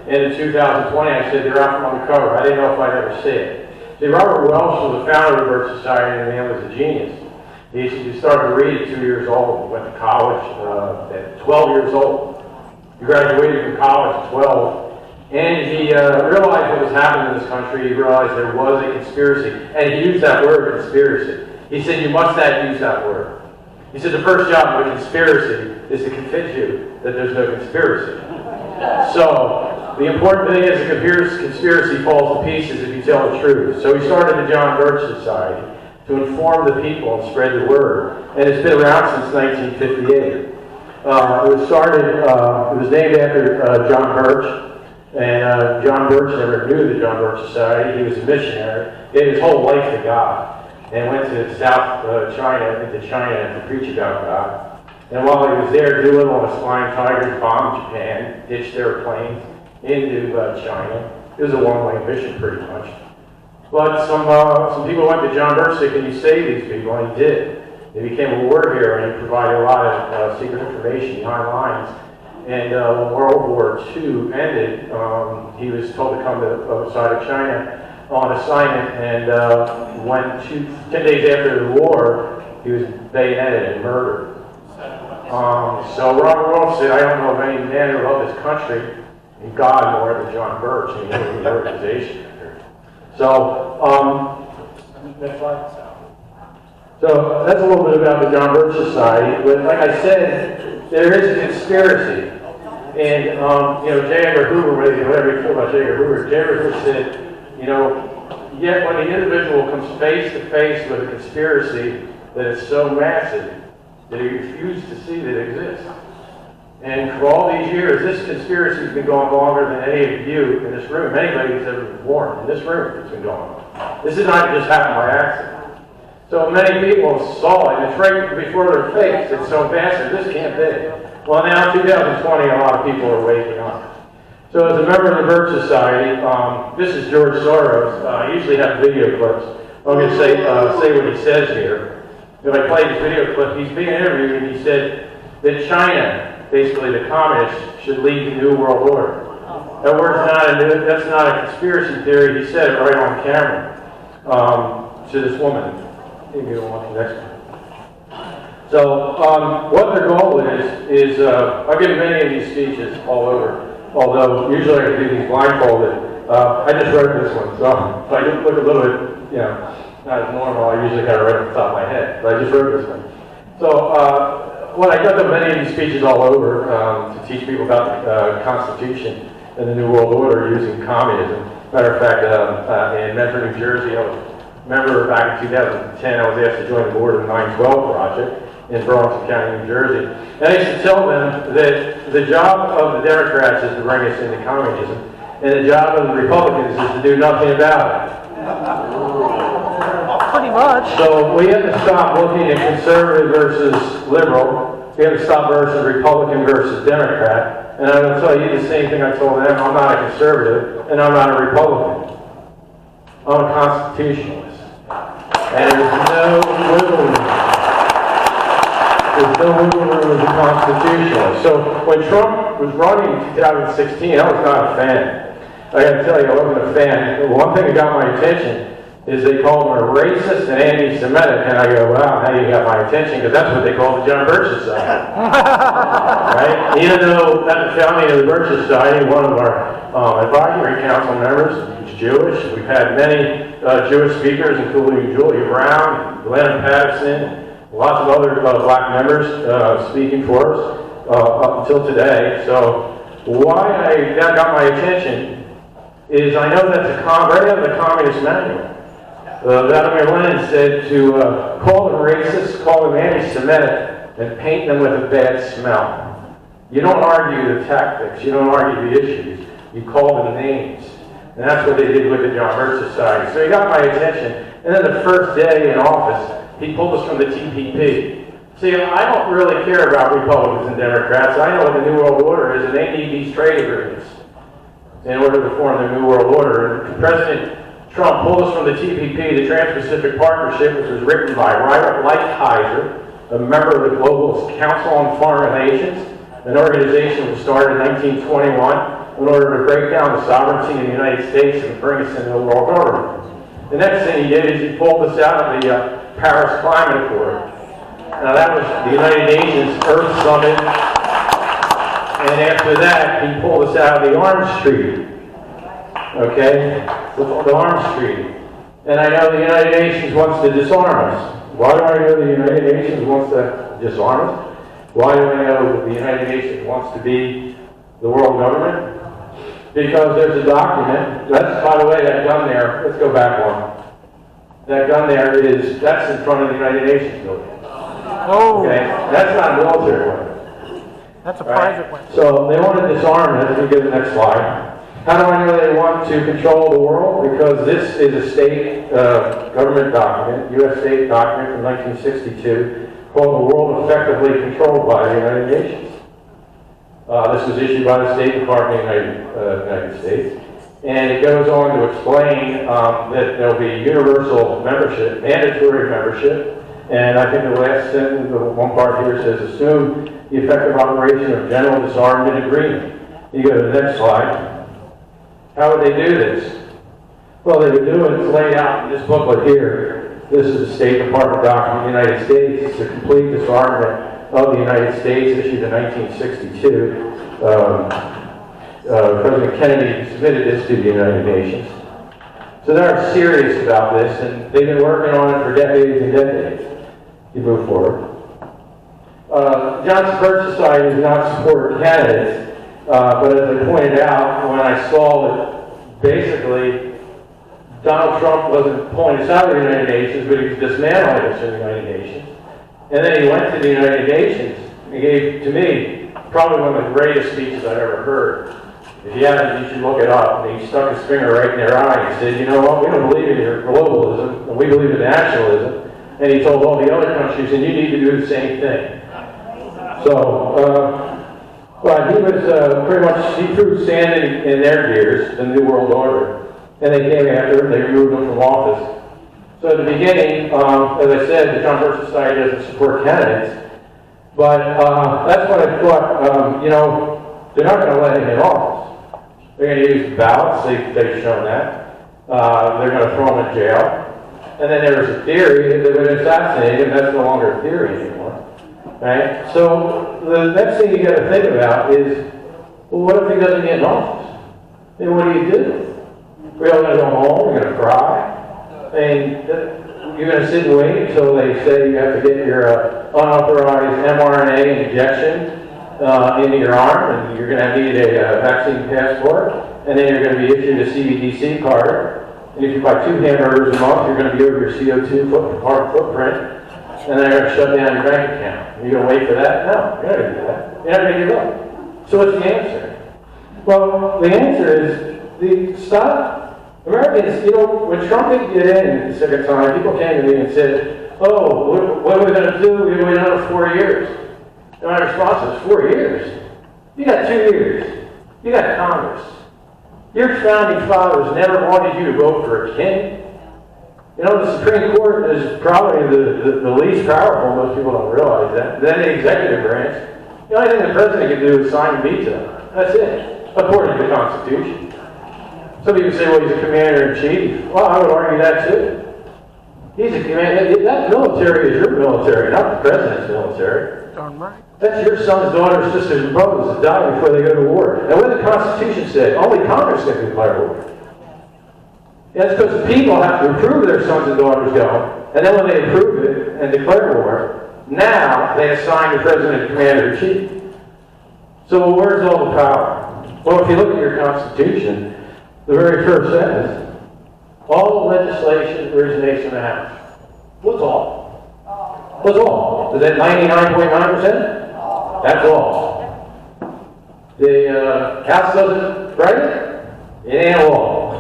And in 2020, I said, they're out from undercover. I didn't know if I'd ever see it. See, Robert Welch was the founder of the Birch Society, and the man was a genius. He started to read at 2 years old, went to college at 12 years old. He graduated from college at 12. And he realized what was happening in this country. He realized there was a conspiracy. And he used that word, conspiracy. He said, you must not use that word. He said, the first job of a conspiracy is to convince you that there's no conspiracy. So, the important thing is the conspiracy falls to pieces if you tell the truth. So he started the John Birch Society to inform the people and spread the word. And it's been around since 1958. It was named after John Birch. And John Birch never knew the John Birch Society. He was a missionary. He gave his whole life to God. And went to South China, into China to preach about God. And while he was there, Doolittle and his flying tigers bombed Japan, ditched their planes into China. It was a one-way mission, pretty much. But some people went to John Birch and said, can you save these people? And he did. He became a war hero, and he provided a lot of secret information behind lines. And when World War II ended, he was told to come to the other side of China on assignment, and when 10 days after the war, he was bayoneted and murdered. So Robert Welch said, I don't know of any man who loved his country and God more than John Birch, and he knew the organization. So, next slide. So that's a little bit about the John Birch Society, but like I said, there is a conspiracy. And, J. Edgar Hoover, whatever you feel about J. Edgar Hoover, J. Edgar Hoover said, yet when the individual comes face to face with a conspiracy that is so massive that he refuses to see that it exists. And for all these years, this conspiracy has been going longer than any of you in this room, anybody who's ever been born in this room, it's been going on. This is not just happened by accident. So many people saw it, and it's right before their face. It's so massive, this can't be. Well, now, 2020, a lot of people are waking up. So as a member of the Birch Society, this is George Soros. I usually have video clips. I'm going to say what he says here. If I play this video clip, he's being interviewed, and he said that China, basically the communists, should lead the New World Order. That word's that's not a conspiracy theory. He said it right on camera to this woman. Maybe you'll watch the next one. So what their goal is I've given many of these speeches all over. Although usually I do these blindfolded, I just wrote this one, so if I just look a little bit, not as normal, I usually kind of write it off the top of my head, but I just wrote this one. So well, I done many of these speeches all over to teach people about the Constitution and the New World Order using communism. Matter of fact, in Medford, New Jersey, I was a member back in 2010. I was asked to join the board of the 912 Project in Burlington County, New Jersey. And I used to tell them that the job of the Democrats is to bring us into communism, and the job of the Republicans is to do nothing about it. Pretty much. So we have to stop looking at conservative versus liberal. We have to stop versus Republican versus Democrat. And I will tell you the same thing I told them. I'm not a conservative, and I'm not a Republican. I'm a constitutionalist. And there's no wiggle room. There's no wiggle room as a constitutionalist. So when Trump was running in 2016, I was not a fan. I got to tell you, I wasn't a fan. One thing that got my attention is they called him a racist and anti-Semitic, and I go, wow, now you got my attention, because that's what they call the John Birch Society. Right? Even though at the founding of the Birch Society, one of our advisory council members is Jewish. We've had many Jewish speakers, including Julia Brown, Glenn Patterson, lots of other black members speaking for us up until today. So why that got my attention is I know that's right out of the Communist Manual. Vladimir Lenin said to call them racist, call them anti-Semitic, and paint them with a bad smell. You don't argue the tactics, you don't argue the issues, you call them names. And that's what they did with the John Birch Society. So he got my attention, and then the first day in office, he pulled us from the TPP. See, I don't really care about Republicans and Democrats. I know what the New World Order is, and they need these trade agreements in order to form the New World Order. And President Trump pulled us from the TPP, the Trans-Pacific Partnership, which was written by Robert Lighthizer, a member of the Global Council on Foreign Relations, an organization that was started in 1921 in order to break down the sovereignty of the United States and bring us into the world order. The next thing he did is he pulled us out of the Paris Climate Accord. Now that was the United Nations Earth Summit, and after that he pulled us out of the Arms Treaty. Okay? The Arms Treaty. And I know the United Nations wants to disarm us. Why do I know the United Nations wants to disarm us? Why do I know that the United Nations wants to be the world government? Because there's a document, by the way, that gun there, let's go back one. That gun there that's in front of the United Nations building. Oh. Okay? That's not a military weapon. That's a private one. So they want to disarm it. Let me get the next slide. How do I know they want to control the world? Because this is a state government document, U.S. state document from 1962, called The World Effectively Controlled by the United Nations. This was issued by the State Department of the United States. And it goes on to explain that there'll be universal membership, mandatory membership. And I think the last sentence, the one part here says, assume the effective operation of general disarmament agreement. You go to the next slide. How would they do this? Well, they would do it, it's laid out in this booklet here. This is the State Department document of the United States. It's a complete disarmament of the United States, issued in 1962. President Kennedy submitted this to the United Nations. So they're serious about this, and they've been working on it for decades and decades. You move forward. Johnson Birch Society does not support candidates. But as I pointed out, when I saw that basically Donald Trump wasn't pulling us out of the United Nations, but he was dismantling us in the United Nations. And then he went to the United Nations and gave, to me, probably one of the greatest speeches I've ever heard. If you haven't, you should look it up. And he stuck his finger right in their eye and said, you know what, we don't believe in your globalism, and we believe in nationalism. And he told all the other countries, and you need to do the same thing. So, but he was pretty much, he threw sand in their gears, the New World Order, and they came after him, they removed him from office. So at the beginning, as I said, the John Birch Society doesn't support candidates, but that's what I thought, you know, they're not going to let him in office. They're going to use ballots, they've shown that. They're going to throw him in jail. And then there's a theory that they're going to assassinate him, that's no longer a theory anymore. Right? So the next thing you got to think about is, well, what if he doesn't get in office? Then what do you do? We're all going to go home, we're going to cry. I mean, you're going to sit and wait until they say you have to get your unauthorized mRNA injection into your arm, and you're going to need a vaccine passport, and then you're going to be issued a CBDC card. And if you buy 2 hamburgers a month, you're going to be over your CO2 footprint, and then they're going to shut down your bank account. Are you going to wait for that? No, you're not going to do that. You're not going to give up. So what's the answer? Well, the answer is stop. Americans, you know, when Trump didn't get in the second time, people came to me and said, oh, what are we going to do? We've been another 4 years. And my response is, 4 years? You got 2 years. You got Congress. Your founding fathers never wanted you to vote for a king. You know, the Supreme Court is probably the least powerful. Most people don't realize that. Then the executive branch. The only thing the president can do is sign and veto. That's it, according to the Constitution. Some people say, well, he's a commander-in-chief. Well, I would argue that too. He's a commander. That military is your military, not the president's military. Darn right. That's your sons, daughters, sisters, and brothers that die before they go to war. Now, what the Constitution said, only Congress can declare war. That's because the people have to approve their sons and daughters going, and then when they approve it and declare war, now they assign the president and commander-in-chief. So where's all the power? Well, if you look at your Constitution, the very first sentence, all legislation originates in the House. What's all? What's all? Is that 99.9%? That's all. The House doesn't write it? It ain't law.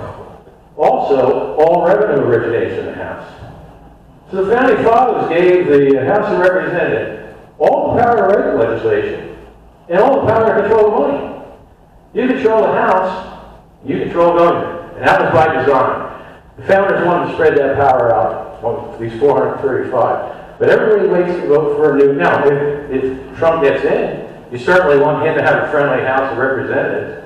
Also, all revenue originates in the House. So the Founding Fathers gave the House of Representatives all the power to write the legislation and all the power to control the money. You control the House, you control government, and that was by design. The founders wanted to spread that power out on these 435. But everybody waits to vote for a new. Now, if Trump gets in, you certainly want him to have a friendly House of Representatives.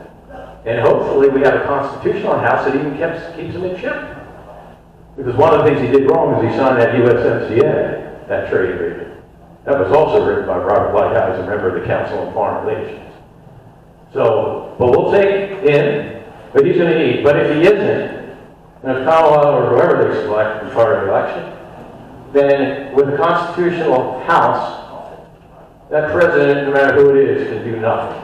And hopefully we have a constitutional House that even keeps him in check. Because one of the things he did wrong is he signed that USMCA, that trade agreement. That was also written by Robert Lighthizer, a member of the Council on Foreign Relations. So, but we'll take him, but he's going to need. But if he isn't, and if Kamala or whoever they select in part of the election, then with a constitutional House, that president, no matter who it is, can do nothing.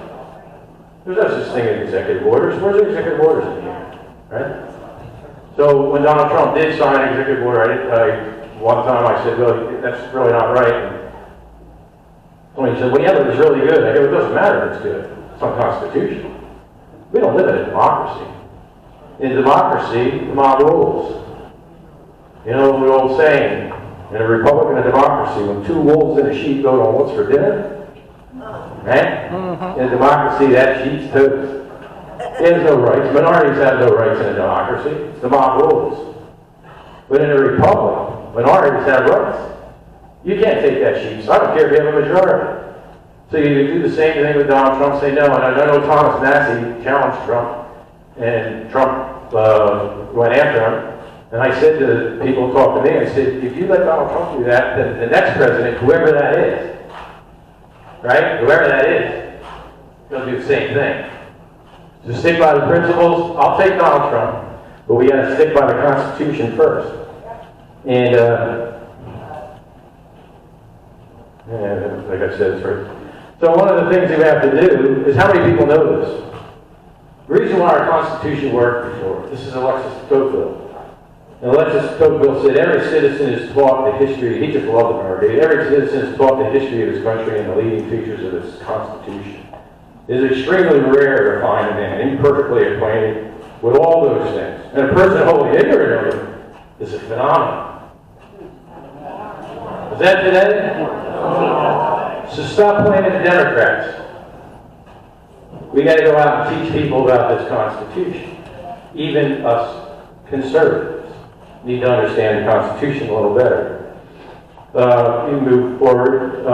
There's no such thing as executive orders. Where's the executive orders in here, right? So when Donald Trump did sign an executive order, one time I said, well, that's really not right. And somebody said, well, yeah, but it's really good. I go, it doesn't matter if it's good. It's unconstitutional. We don't live in a democracy. In democracy, the mob rules. You know the old saying, in a republic and a democracy, when 2 wolves and a sheep go on what's for dinner, right? In a democracy, that sheep's toast. There's no rights. Minorities have no rights in a democracy. The mob rules. But in a republic, minorities have rights. You can't take that sheep. So I don't care if you have a majority. So you do the same thing with Donald Trump, say no. And I know Thomas Massey challenged Trump, and Trump went after him. And I said to people who talked to me, I said, if you let Donald Trump do that, then the next president, whoever that is, right? Whoever that is, he'll do the same thing. So stick by the principles. I'll take Donald Trump, but we got to stick by the Constitution first. And like I said first. So one of the things we have to do is, how many people know this? The reason why our Constitution worked before, this is Alexis de Tocqueville. And Alexis de Tocqueville said every citizen is taught the history, he just loved America, every citizen is taught the history of his country and the leading features of its Constitution. It is extremely rare to find a man imperfectly acquainted with all those things. And a person wholly ignorant of them is a phenomenon. Is that today? So stop playing the Democrats. We got to go out and teach people about this Constitution. Even us conservatives need to understand the Constitution a little better. You move forward.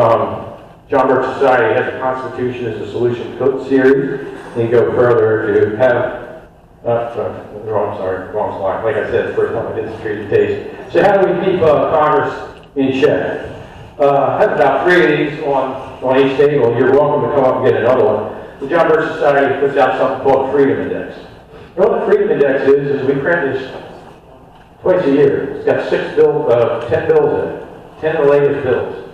John Birch Society has a Constitution as a Solution Code series. And you go further to have, wrong slide. Like I said, the first time I did this presentation. So how do we keep Congress in check? I have about 3 of these on each table. You're welcome to come up and get another one. The John Birch Society puts out something called the Freedom Index. You know what the Freedom Index is we print this twice a year. It's got 10 bills in it, 10 of the latest bills.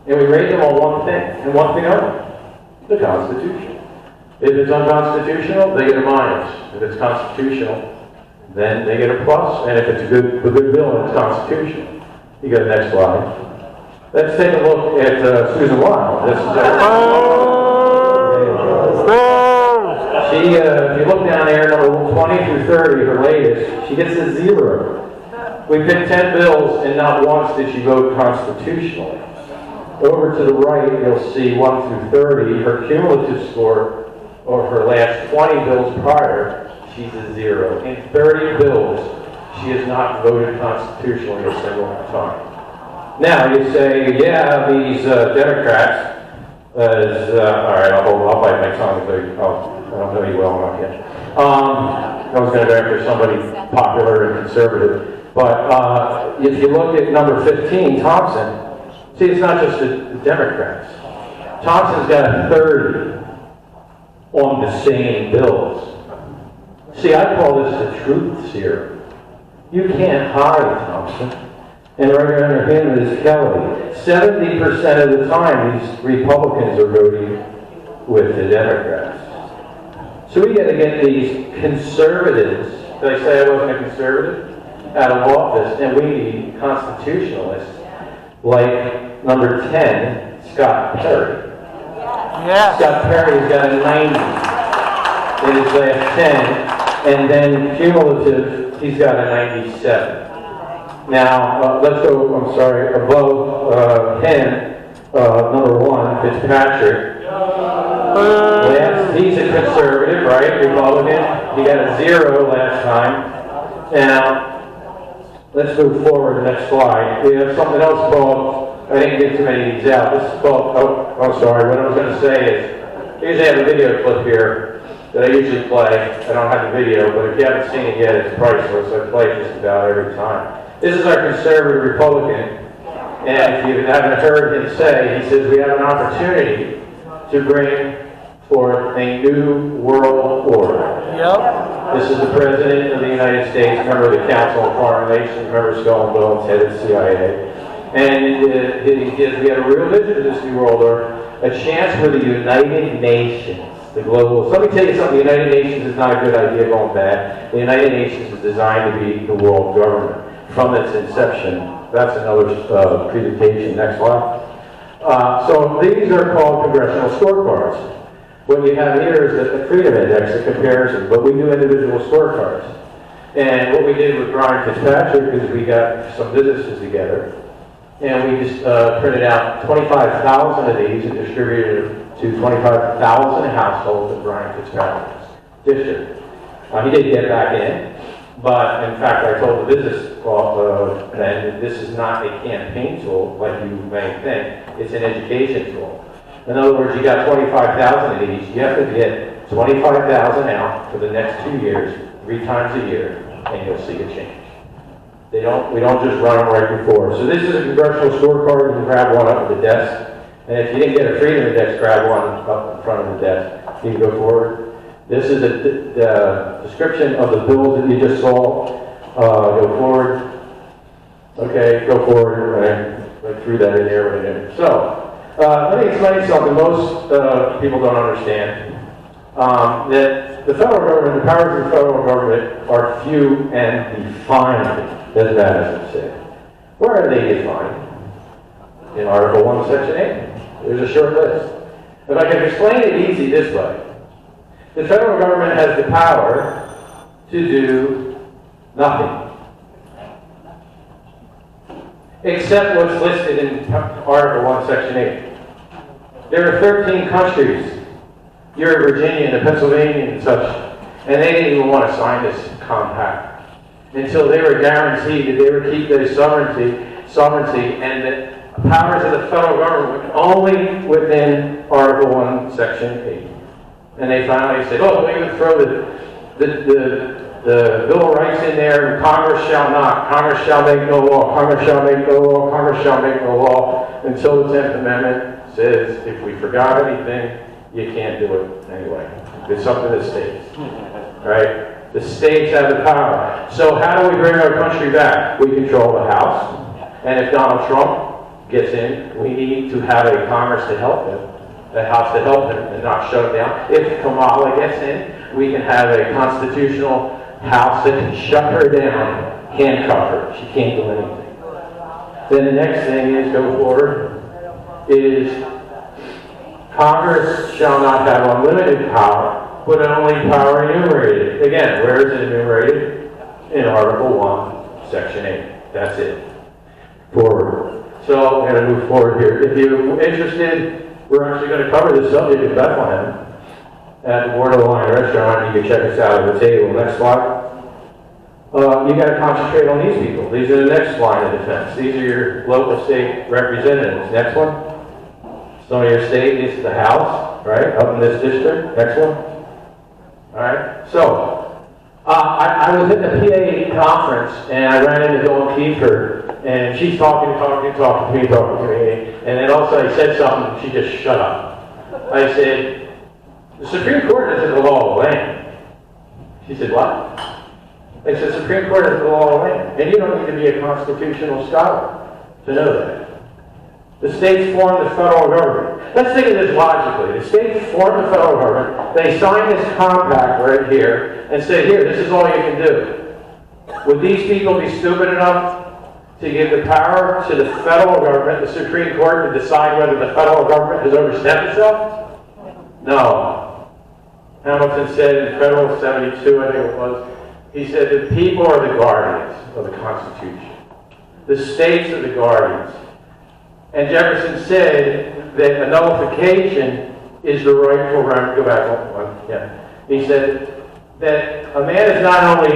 And we rate them on one thing, and one thing only, the Constitution. If it's unconstitutional, they get a minus. If it's constitutional, then they get a plus, and if it's a good bill and it's constitutional. You go to the next slide. Let's take a look at Susan Weil. This is she, if you look down there, number 20 through 30, her latest, she gets a 0. We picked 10 bills, and not once did she vote constitutionally. Over to the right, you'll see 1 through 30. Her cumulative score over her last 20 bills prior, she's a 0. In 30 bills, she has not voted constitutionally a single time. Now, you say, yeah, these Democrats, all right, I'll bite my tongue, I don't know you well enough yet. I was going to go after somebody popular and conservative. But if you look at number 15, Thompson, see, it's not just the Democrats. Thompson's got a 30 on the same bills. See, I call this the truth serum. You can't hide Thompson. And right under him is Kelly. 70% of the time, these Republicans are voting with the Democrats. So we got to get these conservatives, did I say I wasn't a conservative, out of office, and we need constitutionalists like number 10, Scott Perry. Yeah. Scott Perry's got a 90 in his last 10, and then cumulative, he's got a 97. Now, let's go, I'm sorry, above him, number 1, Fitzpatrick. He's a conservative, right? Republican. He got a 0 last time. Now, let's move forward to the next slide. We have something else called, I didn't get too many of these out. This is called, I'm sorry, what I was going to say is, I usually have a video clip here that I usually play. I don't have the video, but if you haven't seen it yet, it's priceless. I play it just about every time. This is our conservative Republican, and if you haven't heard him say, he says we have an opportunity to bring forth a new world order. Yep. This is the President of the United States, member of the Council of Foreign Relations, member of Skull and Bones, head of the CIA. And he says we have a real vision of this new world order, a chance for the United Nations, the global. So let me tell you something, the United Nations is not a good idea going bad. The United Nations is designed to be the world government. From its inception. That's another presentation. Next slide. So these are called congressional scorecards. What you have here is the Freedom Index, a comparison, but we do individual scorecards. And what we did with Brian Fitzpatrick is we got some businesses together, and we just printed out 25,000 of these and distributed to 25,000 households in Brian Fitzpatrick's district. He did get back in. But in fact, I told the business that this is not a campaign tool like you may think. It's an education tool. In other words, you got 25,000 of these. You have to get 25,000 out for the next 2 years, 3 times a year, and you'll see a change. We don't just run them right before. So this is a congressional scorecard. You can grab one up at the desk. And if you didn't get a Freedom Index, grab one up in front of the desk. You can go forward. This is a description of the bills that you just saw. Go forward. Okay, go forward. I threw that in there, but I didn't. So, let me explain something most people don't understand. That the federal government, the powers of the federal government are few and defined, as Madison said. Where are they defined? In Article 1, Section 8. There's a short list. If I can explain it easy this way. The federal government has the power to do nothing. Except what's listed in Article 1, Section 8. There are 13 countries, you're Virginia and Pennsylvania and such, and they didn't even want to sign this compact until they were guaranteed that they would keep their sovereignty and the powers of the federal government only within Article 1, Section 8. And they finally said, oh, we're going to throw the Bill of Rights in there, and Congress shall not. Congress shall make no law. Congress shall make no law. Congress shall make no law until the 10th Amendment says if we forgot anything, you can't do it anyway. It's something that states. Right? The states have the power. So how do we bring our country back? We control the House. And if Donald Trump gets in, we need to have a Congress to help him, a House to help him and not shut him down. If Kamala gets in, we can have a constitutional House that can shut her down, handcuff her. She can't do anything. Then the next thing is, go forward, is Congress shall not have unlimited power, but only power enumerated. Again, where is it enumerated? In Article 1, Section 8. That's it. Forward. So I'm going to move forward here. If you're interested, we're actually going to cover this subject in Bethlehem at the Borderline Restaurant. You can check us out at the table. Next slide. You got to concentrate on these people. These are the next line of defense. These are your local state representatives. Next one. Some of your state is the House, right? Up in this district. Next one. All right. So, I was at the PA conference and I ran into Dawn Kiefer and she's talking to me, and then all of a sudden I said something and she just shut up. I said, the Supreme Court isn't the law of the land. She said, what? I said, the Supreme Court is the law of the land. And you don't need to be a constitutional scholar to know that. The states form the federal government. Let's think of this logically. The states form the federal government. They sign this compact right here and say, here, this is all you can do. Would these people be stupid enough to give the power to the federal government, the Supreme Court, to decide whether the federal government has overstepped itself? No. Hamilton said in Federal 72, I think it was, he said, the people are the guardians of the Constitution. The states are the guardians. And Jefferson said that a nullification is the rightful right. Go back one. Yeah. He said that a man is not only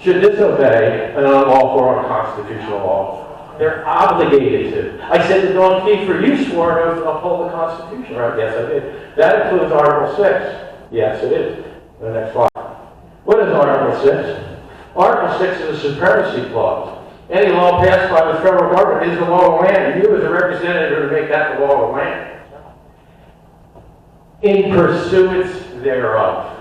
should disobey an unlawful or unconstitutional law, they're obligated to. I said to Dawn Kiefer, you swore to uphold the Constitution, right? Yes, I did. That includes Article 6. Yes, it is. The next slide. What is Article 6? Article 6 is a supremacy clause. Any law passed by the federal government is the law of the land, and you as a representative are to make that the law of the land. In pursuance thereof.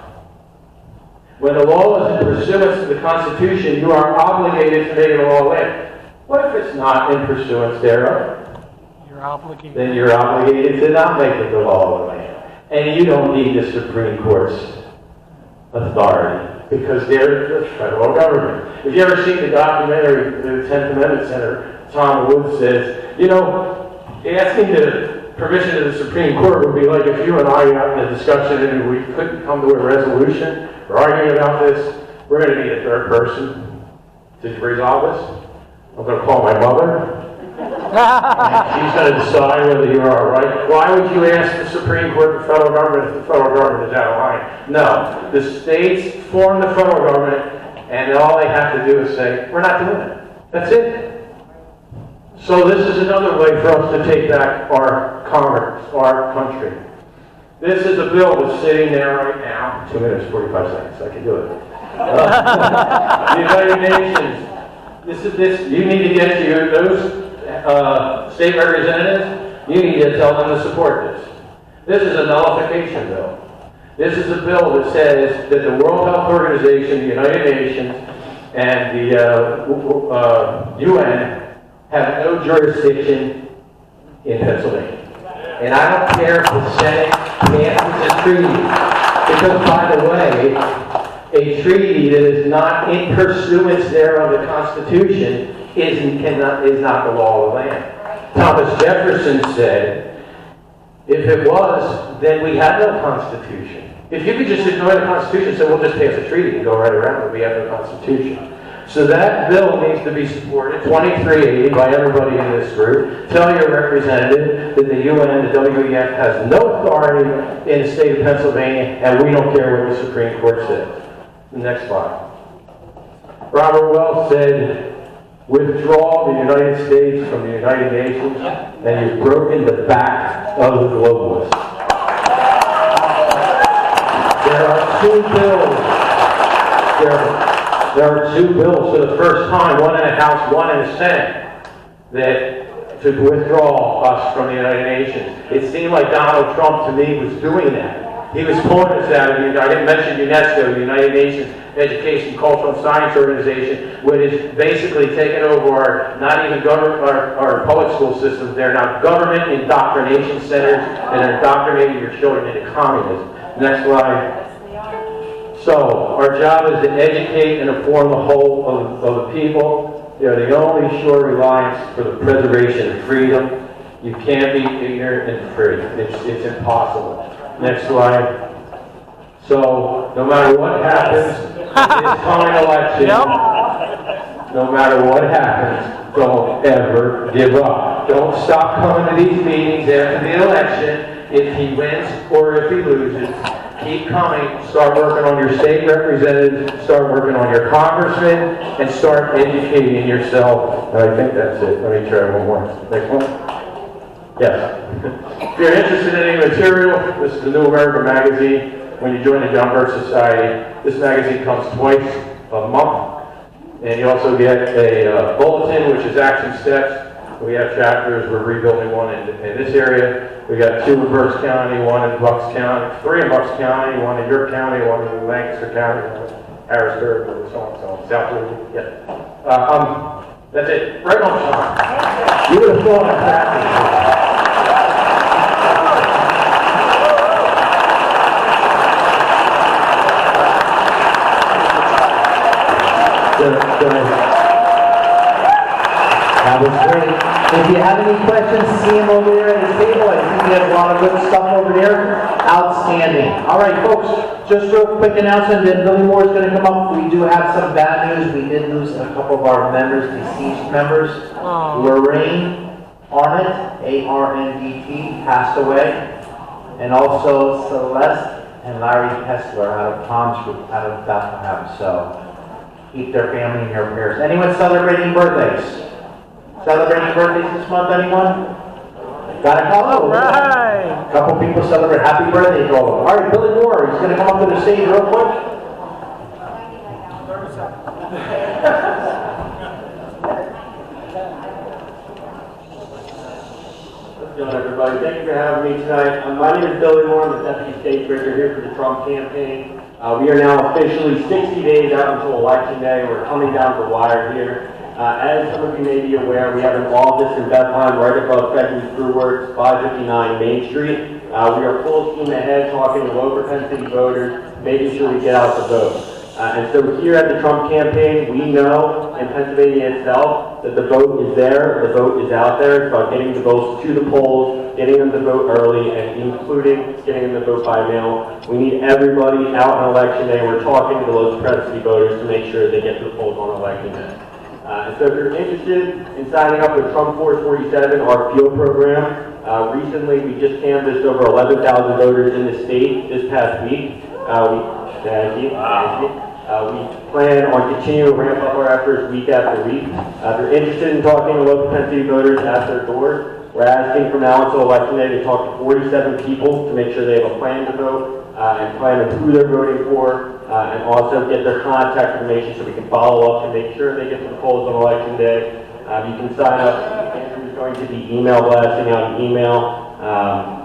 When the law is in pursuance to the Constitution, you are obligated to make it a law of the land. What if it's not in pursuance thereof? You're obligated. Then you're obligated to not make it the law of the land. And you don't need the Supreme Court's authority, because they're the federal government. Have you ever seen the documentary, the 10th Amendment Center? Tom Woods says, you know, asking the permission of the Supreme Court would be like if you and I got in a discussion and we couldn't come to a resolution or arguing about this. We're going to need a third person to resolve this. I'm going to call my mother. She's going to decide whether you're all right. Why would you ask the Supreme Court, the federal government, if the federal government is out of line? No. The states form the federal government, and all they have to do is say, we're not doing it. That's it. So this is another way for us to take back our Congress, our country. This is a bill that's sitting there right now. 2 minutes, 45 seconds. I can do it. The United Nations. You need to get to those state representatives, you need to tell them to support this. This is a nullification bill. This is a bill that says that the World Health Organization, the United Nations, and the UN have no jurisdiction in Pennsylvania. And I don't care if the Senate passes a treaty, because by the way, a treaty that is not in pursuance thereof the Constitution is not the law of the land. Thomas Jefferson said, if it was, then we had no Constitution. If you could just ignore the Constitution and say, we'll just pass a treaty and go right around it, we have no Constitution. So that bill needs to be supported, 2380, by everybody in this group. Tell your representative that the UN, the WEF, has no authority in the state of Pennsylvania, and we don't care what the Supreme Court says. The next slide. Robert Wells said, withdraw the United States from the United Nations, and you've broken the back of the globalists. There are two bills. There are two bills for the first time, one in the House, one in the Senate, that to withdraw us from the United Nations. It seemed like Donald Trump, to me, was doing that. He was pulling us out of, I didn't mention UNESCO, the United Nations Education, Cultural, and Science Organization, which is basically taken over our, not even our public school systems. They're now government indoctrination centers, and they're indoctrinating your children into communism. Next slide. So, our job is to educate and inform the whole of the people. They're the only sure reliance for the preservation of freedom. You can't be ignorant and free. It's impossible. Next slide. So, no matter what happens in this coming election, no matter what happens, don't ever give up. Don't stop coming to these meetings after the election if he wins or if he loses. Keep coming, start working on your state representatives, start working on your congressmen, and start educating yourself. And I think that's it. Let me try one more. Next one. Yes. If you're interested in any material, this is the New American magazine. When you join the John Birch Society, this magazine comes twice a month. And you also get a bulletin, which is action steps. We have chapters. We're rebuilding one in this area. We got 2 in Berks County, 1 in Bucks County, 3 in Bucks County, 1 in York County, 1 in Lancaster County, Harrisburg, and so on and so on. South Jersey. Yeah. That's it. Right on time. You would have thought of that. That was great. If you have any questions, see him over there at his table. I think he has a lot of good stuff over there. Outstanding. All right, folks, just real quick announcement, then Billy Moore is going to come up. We do have some bad news. We did lose a couple of our members, deceased members. Lorraine Arnett, A-R-N-D-T, passed away. And also Celeste and Larry Kessler out of Tom's Group, out of Bethlehem. So keep their family in your prayers. Anyone celebrating birthdays? Celebrating birthdays this month, anyone? Got a couple? Right. A couple people celebrate. Happy birthday to all of them. All right, Billy Moore, he's going to come up to the stage real quick. How's it going, everybody? Thank you for having me tonight. My name is Billy Moore. I'm the Deputy State Director here for the Trump campaign. We are now officially 60 days out until Election Day. We're coming down the wire here. As some of you may be aware, we have an office in Bethlehem right above Frederick's Brew Works, 559 Main Street. We are full steam ahead talking to low propensity voters, making sure we get out the vote. And so here at the Trump campaign, we know in Pennsylvania itself that the vote is there, the vote is out there. It's about getting the votes to the polls, getting them to vote early, and including getting them to vote by mail. We need everybody out on Election Day. We're talking to the low propensity voters to make sure they get to the polls on Election Day. And so if you're interested in signing up with Trump Force 47, our field program, recently we just canvassed over 11,000 voters in the state this past week. We plan on continuing to ramp up our efforts week after week. If you're interested in talking to low propensity voters at their doors, we're asking from now until Election Day to talk to 47 people to make sure they have a plan to vote and plan on who they're voting for. And also get their contact information so we can follow up and make sure they get to the polls on Election Day. You can sign up. Andrew is going to be email blasting out an email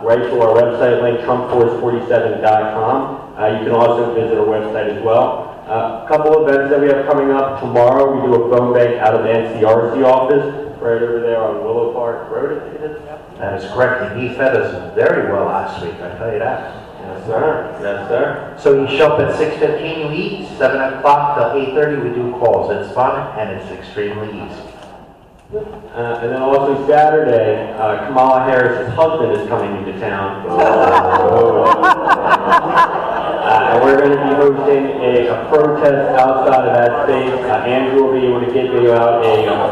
right to our website link, trumpforce47.com. You can also visit our website as well. A couple events that we have coming up. Tomorrow we do a phone bank out of the NCRC office right over there on Willow Park Road, I think it is. That is correct. And he fed us very well last week, I tell you that. Yes, sir. Yes, sir. So you show up at 6:15, we eat, 7 o'clock till 8:30, we do calls. It's fun and it's extremely easy. And then also Saturday, Kamala Harris's husband is coming into town. And we're going to be hosting a protest outside of that space. Andrew will be able to get you out a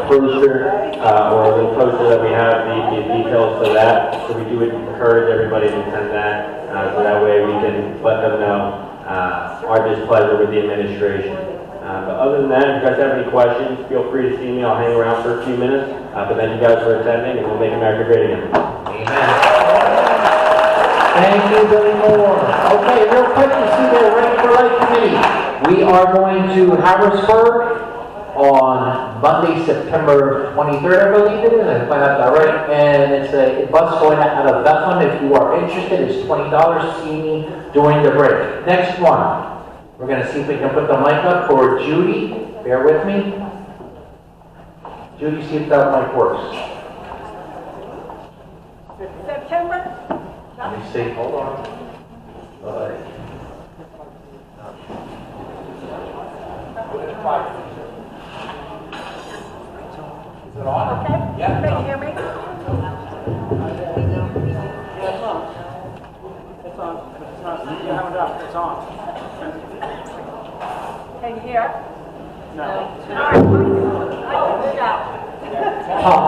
poster or a little poster that we have the details for that. So we do encourage everybody to send that. So that way we can let them know our displeasure with the administration. But other than that, if you guys have any questions, feel free to see me. I'll hang around for a few minutes. But thank you guys for attending, and we'll make America great again. Amen. Thank you, Billy Moore. Okay, real quick, you see they're ready for Light Committee. We are going to Harrisburg on Monday, September 23rd, I believe it is, if I have that right, and it's a bus going out of Bethlehem. If you are interested, it's $20 to see me during the break. Next one, we're going to see if we can put the mic up for Judy. Bear with me. Judy, see if that mic works. September? Let me see, hold on. Is it on? Okay. Yeah. Can you hear me? Yeah, it's on. It's on. It's on. You have it up. It's on. Can you hear? No. All right. I can shout. Tom.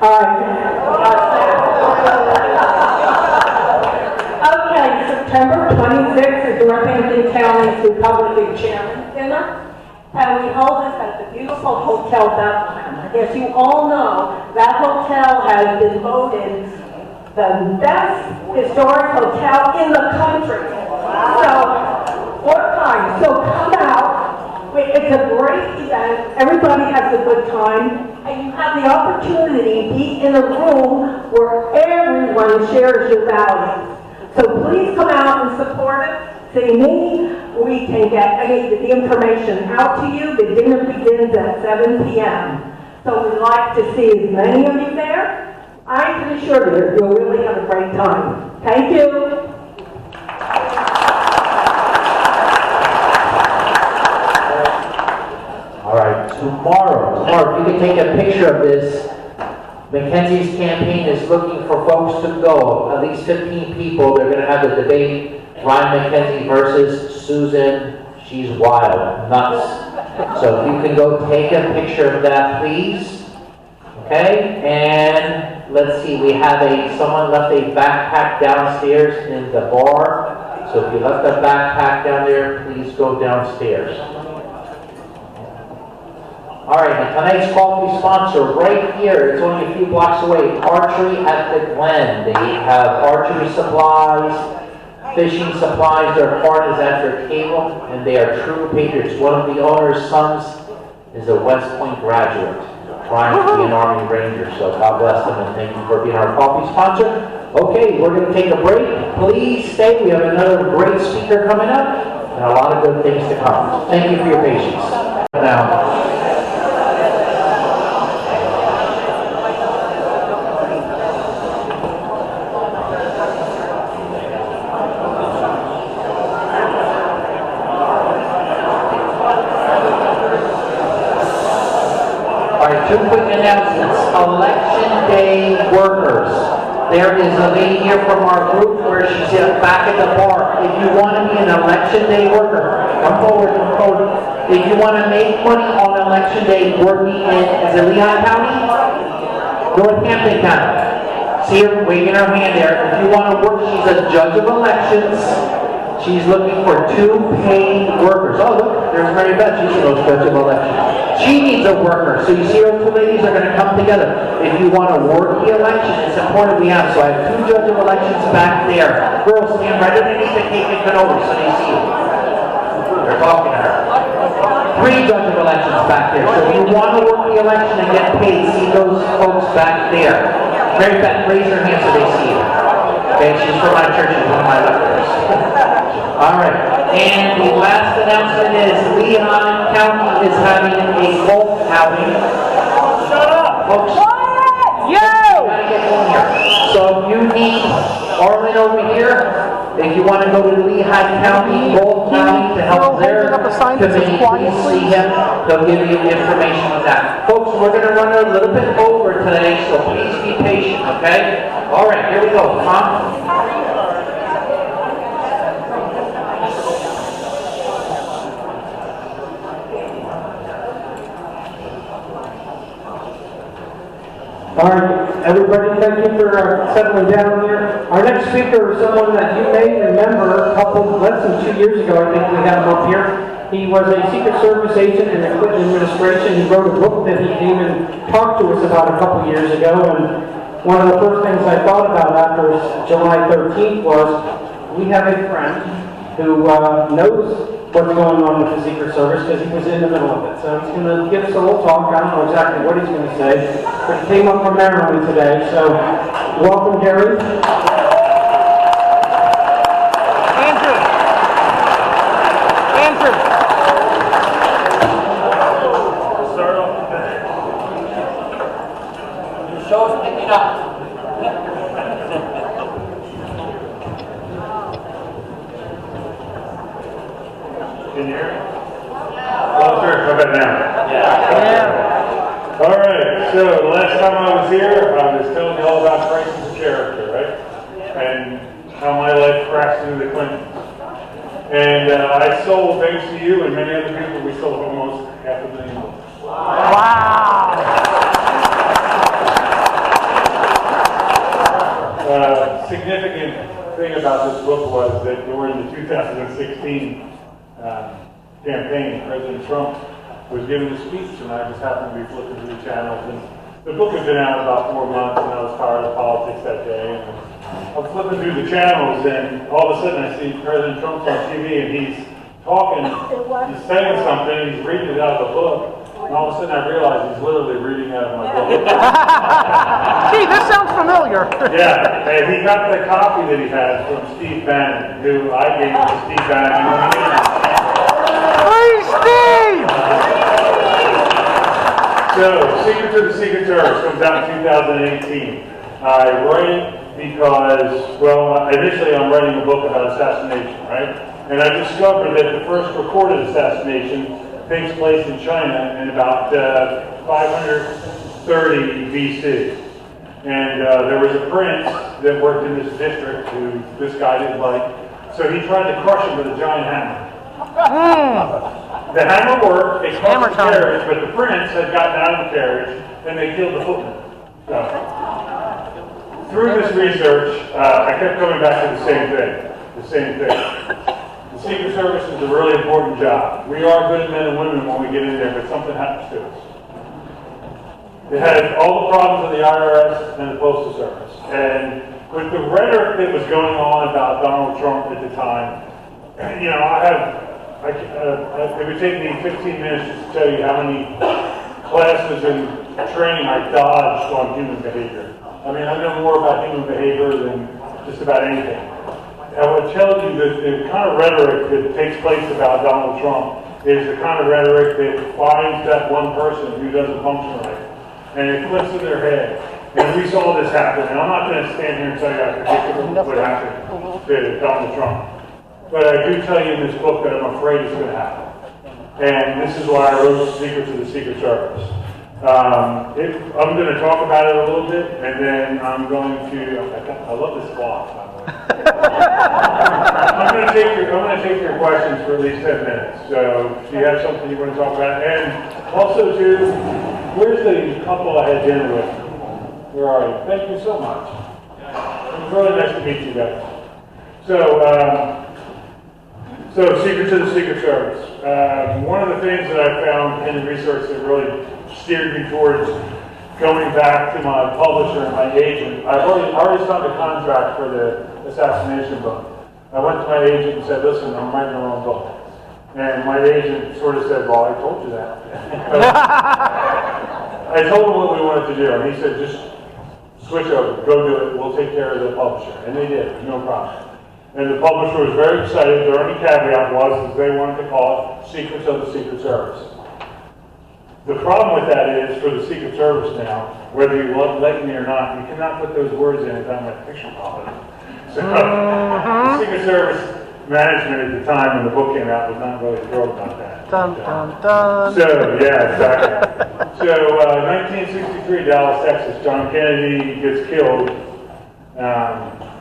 All right. Okay, September 26th is Northampton County's Republican Chairman Dinner, and we hold this at the beautiful Hotel Bethlehem. As you all know, that hotel has been voted the best historic hotel in the country. So, 4 times. So come out. It's a great event. Everybody has a good time. And you have the opportunity to be in a room where everyone shares your values. So please come out and support it. See me. We can get the information out to you. The dinner begins at 7 p.m. So we'd like to see as many of you there. I can assure you, you'll really have a great time. Thank you. All right, tomorrow, if you can take a picture of this, Mackenzie's campaign is looking for folks to go, at least 15 people. They're going to have a debate, Ryan McKenzie versus Susan. She's wild, nuts. So if you can go take a picture of that, please. Okay, and let's see, we have someone left a backpack downstairs in the bar. So if you left a backpack down there, please go downstairs. All right, and tonight's coffee sponsor right here, it's only a few blocks away, Archery at the Glen. They have archery supplies, fishing supplies, their part is at their table, and they are true patriots. One of the owner's sons is a West Point graduate, trying to be an Army Ranger, so God bless them and thank you for being our coffee sponsor. Okay, we're going to take a break. Please stay, we have another great speaker coming up, and a lot of good things to come. Thank you for your patience. Now, two quick announcements. Election Day workers. There is a lady here from our group where she's back at the bar. If you want to be an Election Day worker, come forward, come forward. If you want to make money on Election Day working in, is it Lehigh County? Northampton County. See her waving her hand there. If you want to work, she's a judge of elections. She's looking for 2 paid workers. Oh, look, there's Mary Beth. She's a judge of elections. She needs a worker. So you see those 2 ladies are going to come together. If you want to work the election, it's important we have. So I have 2 judge of elections back there. Girls, stand right underneath the cake and cannoli so they see you. They're talking to her. 3 judge of elections back there. So if you want to work the election and get paid, see those folks back there. Mary Beth, raise your hand so they see you. Okay, she's from my church. She's one of my lecturers. All right, and the last announcement is Lehigh County is having a golf outing. Shut up, folks. You gotta get going here. So if you need Arlen over here, if you want to go to Lehigh County Golf Outing to help their committee, please see him. They'll give you information on that. Folks, we're going to run a little bit over today, so please be patient, okay? All right, here we go. Tom? All right, everybody, thank you for settling down here. Our next speaker is someone that you may remember less than 2 years ago, I think we had him up here. He was a Secret Service agent in the Clinton administration. He wrote a book that he came and talked to us about a couple years ago, and one of the first things I thought about after July 13th was we have a friend who knows what's going on with the Secret Service because he was in the middle of it. So he's going to give us a little talk. I don't know exactly what he's going to say, but he came up from Maryland today. So welcome, Gary. Andrew. Start off with that. The show's picking up. Can you hear me? Closer, how about now? Yeah. All right, so the last time I was here, I was telling you all about crisis of character, right? And how my life crashed into the Clintons. And I sold, thanks to you and many other people, we sold almost $500,000 books. Wow! Significant thing about this book was that during the 2016 campaign, President Trump was giving a speech, and I just happened to be flipping through the channels, and the book had been out about 4 months, and I was tired of politics that day, and I was flipping through the channels, and all of a sudden I see President Trump on TV, and he's talking, he's saying something, he's reading it out of the book, and all of a sudden I realize he's literally reading out of my book. Gee, this sounds familiar. Yeah, and he got the copy that he has from Steve Bannon, who I gave to Steve Bannon. Hey, Steve! So, Secret to the Secret Service comes out in 2018. I write because, well, initially I'm writing a book about assassination, right? And I discovered that the first recorded assassination takes place in China in about 530 BC. And there was a prince that worked in this district who this guy didn't like, so he tried to crush him with a giant hammer. The hammer worked, they crushed the carriage, but the prince had gotten out of the carriage and they killed the footman. So, through this research, I kept coming back to the same thing. The Secret Service is a really important job. We are good men and women when we get in there, but something happens to us. It had all the problems of the IRS and the Postal Service. And with the rhetoric that was going on about Donald Trump at the time, you know, it would take me 15 minutes just to tell you how many classes and training I dodged on human behavior. I mean, I know more about human behavior than just about anything. I would tell you that the kind of rhetoric that takes place about Donald Trump is the kind of rhetoric that finds that one person who doesn't function right, and it clicks in their head. And we saw this happen, and I'm not going to stand here and tell you I predicted what happened to Donald Trump. But I do tell you in this book that I'm afraid it's going to happen. And this is why I wrote Secret to the Secret Service. I'm going to talk about it a little bit, and then I'm going to, I love this clock, by the way. I'm going to take your questions for at least 10 minutes. So if you have something you want to talk about, and also too, where's the couple I had dinner with? Where are you? Thank you so much. It was really nice to meet you guys. So Secret to the Secret Service. One of the things that I found in the research that really steered me towards going back to my publisher and my agent, I already signed a contract for the assassination book. I went to my agent and said, listen, I'm writing my own book. And my agent sort of said, well, I told you that. I told him what we wanted to do, and he said, just switch over, go do it, we'll take care of the publisher. And they did, no problem. And the publisher was very excited. The only caveat was that they wanted to call it Secrets of the Secret Service. The problem with that is, for the Secret Service now, whether you like me or not, you cannot put those words in and have my picture pop in. So the Secret Service management at the time when the book came out was not really thrilled about that. Dun, dun, dun. So, yeah, exactly. So, 1963, Dallas, Texas, John Kennedy gets killed,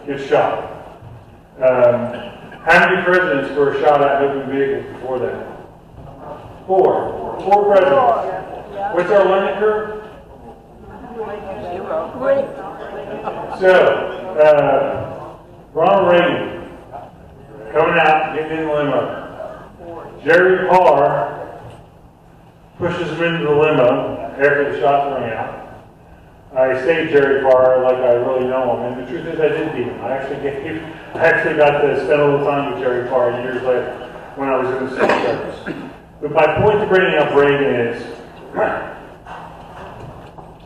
gets shot. How many presidents were shot at in open vehicles before that? 4. 4 presidents. What's our learning curve? 0. So, Ronald Reagan coming out, getting in the limo. Jerry Parr pushes him into the limo after the shots rang out. I say Jerry Parr like I really know him, and the truth is I did beat him. I actually got to spend a little time with Jerry Parr years later when I was in the Secret Service. But my point to bringing up Reagan is,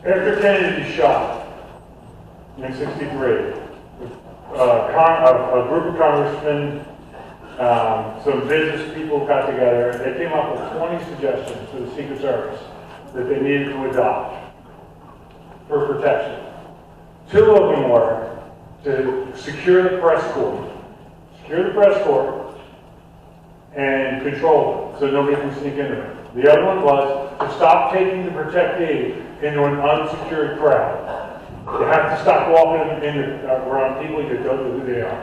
after Kennedy shot in '63, a group of congressmen, some business people got together, and they came up with 20 suggestions to the Secret Service that they needed to adopt for protection. 2 of them were to secure the press corps, and control it so nobody can sneak into it. The other one was to stop taking the protectee into an unsecured crowd. You have to stop walking around people you don't know who they are.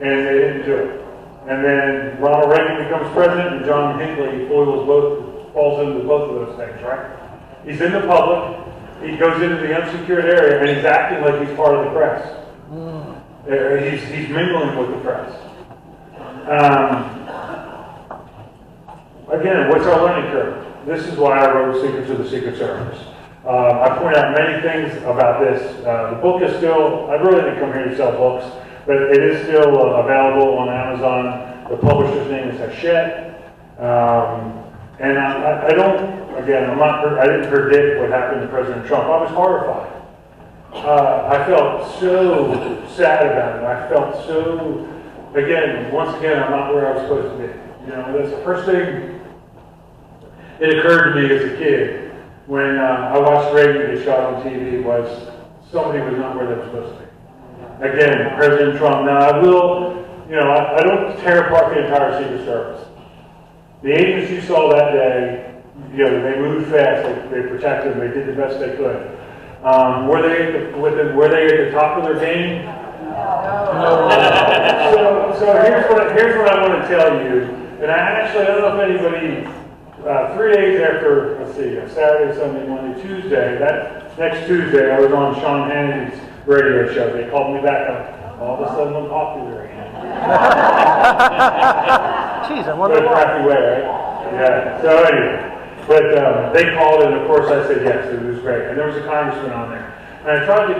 And they didn't do it. And then Ronald Reagan becomes president, and John Hinckley falls into both of those things, right? He's in the public, he goes into the unsecured area, and he's acting like he's part of the press. He's mingling with the press. Again, what's our learning curve? This is why I wrote Secrets of the Secret Service. I point out many things about this. The book is still, I really didn't come here to sell books, but it is still available on Amazon. The publisher's name is Hachette. And I don't, again, I didn't predict what happened to President Trump. I was horrified. I felt so sad about it. I felt so, once again, I'm not where I was supposed to be. You know, that's the first thing it occurred to me as a kid when I watched Reagan get shot on TV was somebody was not where they were supposed to be. Again, President Trump. Now I will, I don't tear apart the entire Secret Service. The agents you saw that day, they moved fast. They protected them. They did the best they could. Were they at the top of their game? No. So here's what I want to tell you. And I don't know if anybody. 3 days after, Saturday, Sunday, Monday, Tuesday. That next Tuesday, I was on Sean Hannity's radio show. They called me back up. All of a sudden, I'm popular again. Jeez, I wonder why. Crappy way, right? Yeah. So anyway, but they called, and of course I said yes. It was great, and there was a congressman on there, and I tried to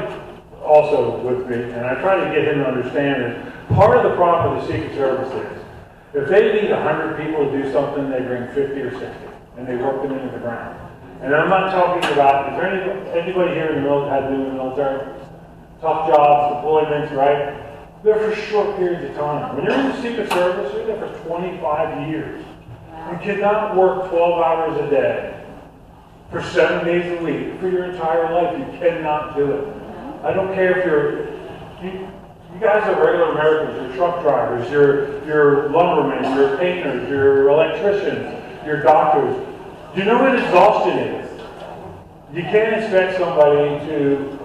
also with me, and I tried to get him to understand that part of the problem with the Secret Service is if they need 100 people to do something, they bring 50 or 60, and they work them into the ground. And I'm not talking about, is there anybody here in the military had to do in the military? Tough jobs, deployments, right? They're for short periods of time. When you're in the Secret Service, you're there for 25 years. You cannot work 12 hours a day for 7 days a week for your entire life. You cannot do it. I don't care if you guys are regular Americans, you're truck drivers, you're lumbermen, you're painters, you're electricians, you're doctors. Do you know what exhaustion is? You can't expect somebody to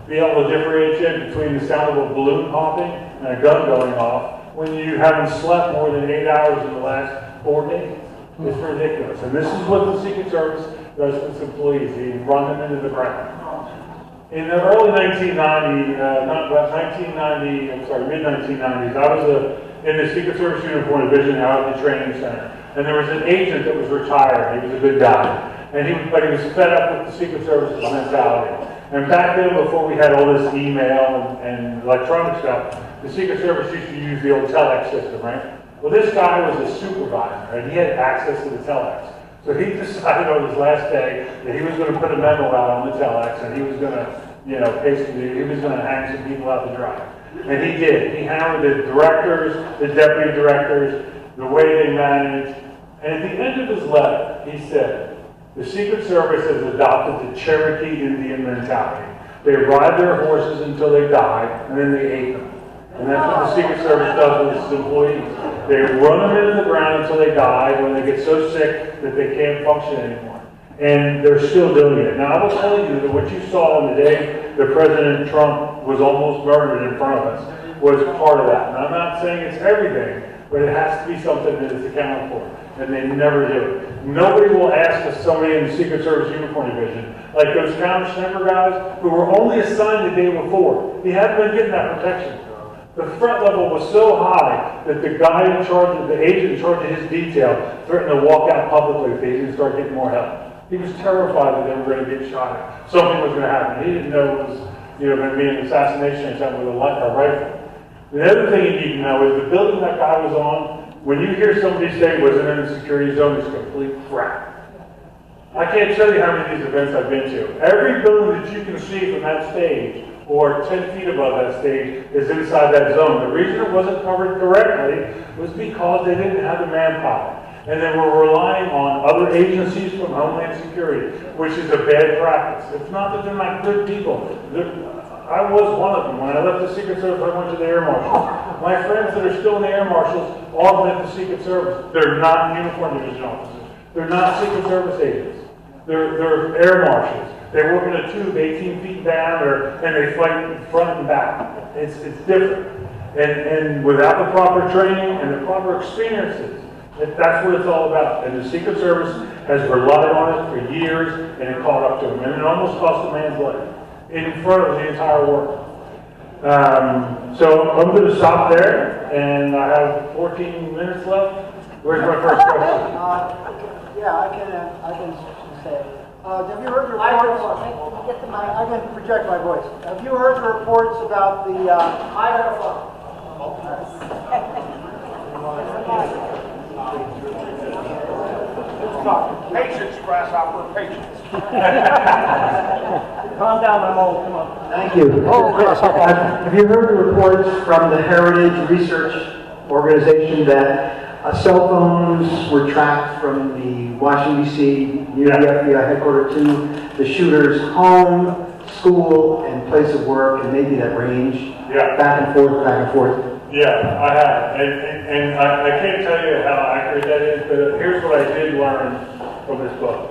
be able to differentiate between the sound of a balloon popping and a gun going off when you haven't slept more than 8 hours in the last 4 days. It's ridiculous. And this is what the Secret Service does to its employees. They run them into the ground. In the early mid-1990s, I was in the Secret Service Uniform Division out at the training center. And there was an agent that was retired. He was a good guy. But he was fed up with the Secret Service's mentality. And back then, before we had all this email and electronic stuff, the Secret Service used to use the old telex system, right? Well, this guy was a supervisor, and he had access to the telex. So he decided on his last day that he was going to put a memo out on the telex, and he was going to, basically, he was going to hang some people out to dry. And he did. He hammered the directors, the deputy directors, the way they managed. And at the end of his letter, he said, the Secret Service has adopted the Cherokee Indian mentality. They ride their horses until they die, and then they ate them. And that's what the Secret Service does with its employees. They run them into the ground until they die, when they get so sick that they can't function anymore. And they're still doing it. Now, I will tell you that what you saw on the day that President Trump was almost murdered in front of us was part of that. And I'm not saying it's everything, but it has to be something that is accounted for. And they never do it. Nobody will ask somebody in the Secret Service Uniform Division, like those counter sniper guys who were only assigned the day before. He hadn't been getting that protection. The threat level was so high that the guy in charge, the agent in charge of his detail, threatened to walk out publicly if they didn't start getting more help. He was terrified that they were going to get shot at. Something was going to happen. He didn't know it was, going to be an assassination attempt with a rifle. The other thing you need to know is the building that guy was on, when you hear somebody say wasn't in a security zone, it's complete crap. I can't tell you how many of these events I've been to. Every building that you can see from that stage, or 10 feet above that stage, is inside that zone. The reason it wasn't covered correctly was because they didn't have the manpower. And they were relying on other agencies from Homeland Security, which is a bad practice. It's not that they're not good people. I was one of them. When I left the Secret Service, I went to the Air Marshals. My friends that are still in the Air Marshals all went to Secret Service. They're not uniform division officers. They're not Secret Service agents. They're Air Marshals. They work in a tube 18 feet down, and they fight front and back. It's different. And without the proper training and the proper experiences, that's what it's all about. And the Secret Service has relied on it for years, and it caught up to them. And it almost cost a man's life in front of the entire world. So I'm going to stop there, and I have 14 minutes left. Where's my first question? Yeah, I can say. Have you heard the reports? I can project my voice. Have you heard the reports about the Patience, grasshopper, patience. Calm down, my mole. Come on. Thank you. Have you heard the reports from the Heritage Research Organization that cell phones were tracked from the Washington, D.C. near the FBI headquarters to the shooter's home, school, and place of work, and maybe that range? Yeah. Back and forth, back and forth. Yeah, I have. And I can't tell you how accurate that is, but here's what I did learn from this book.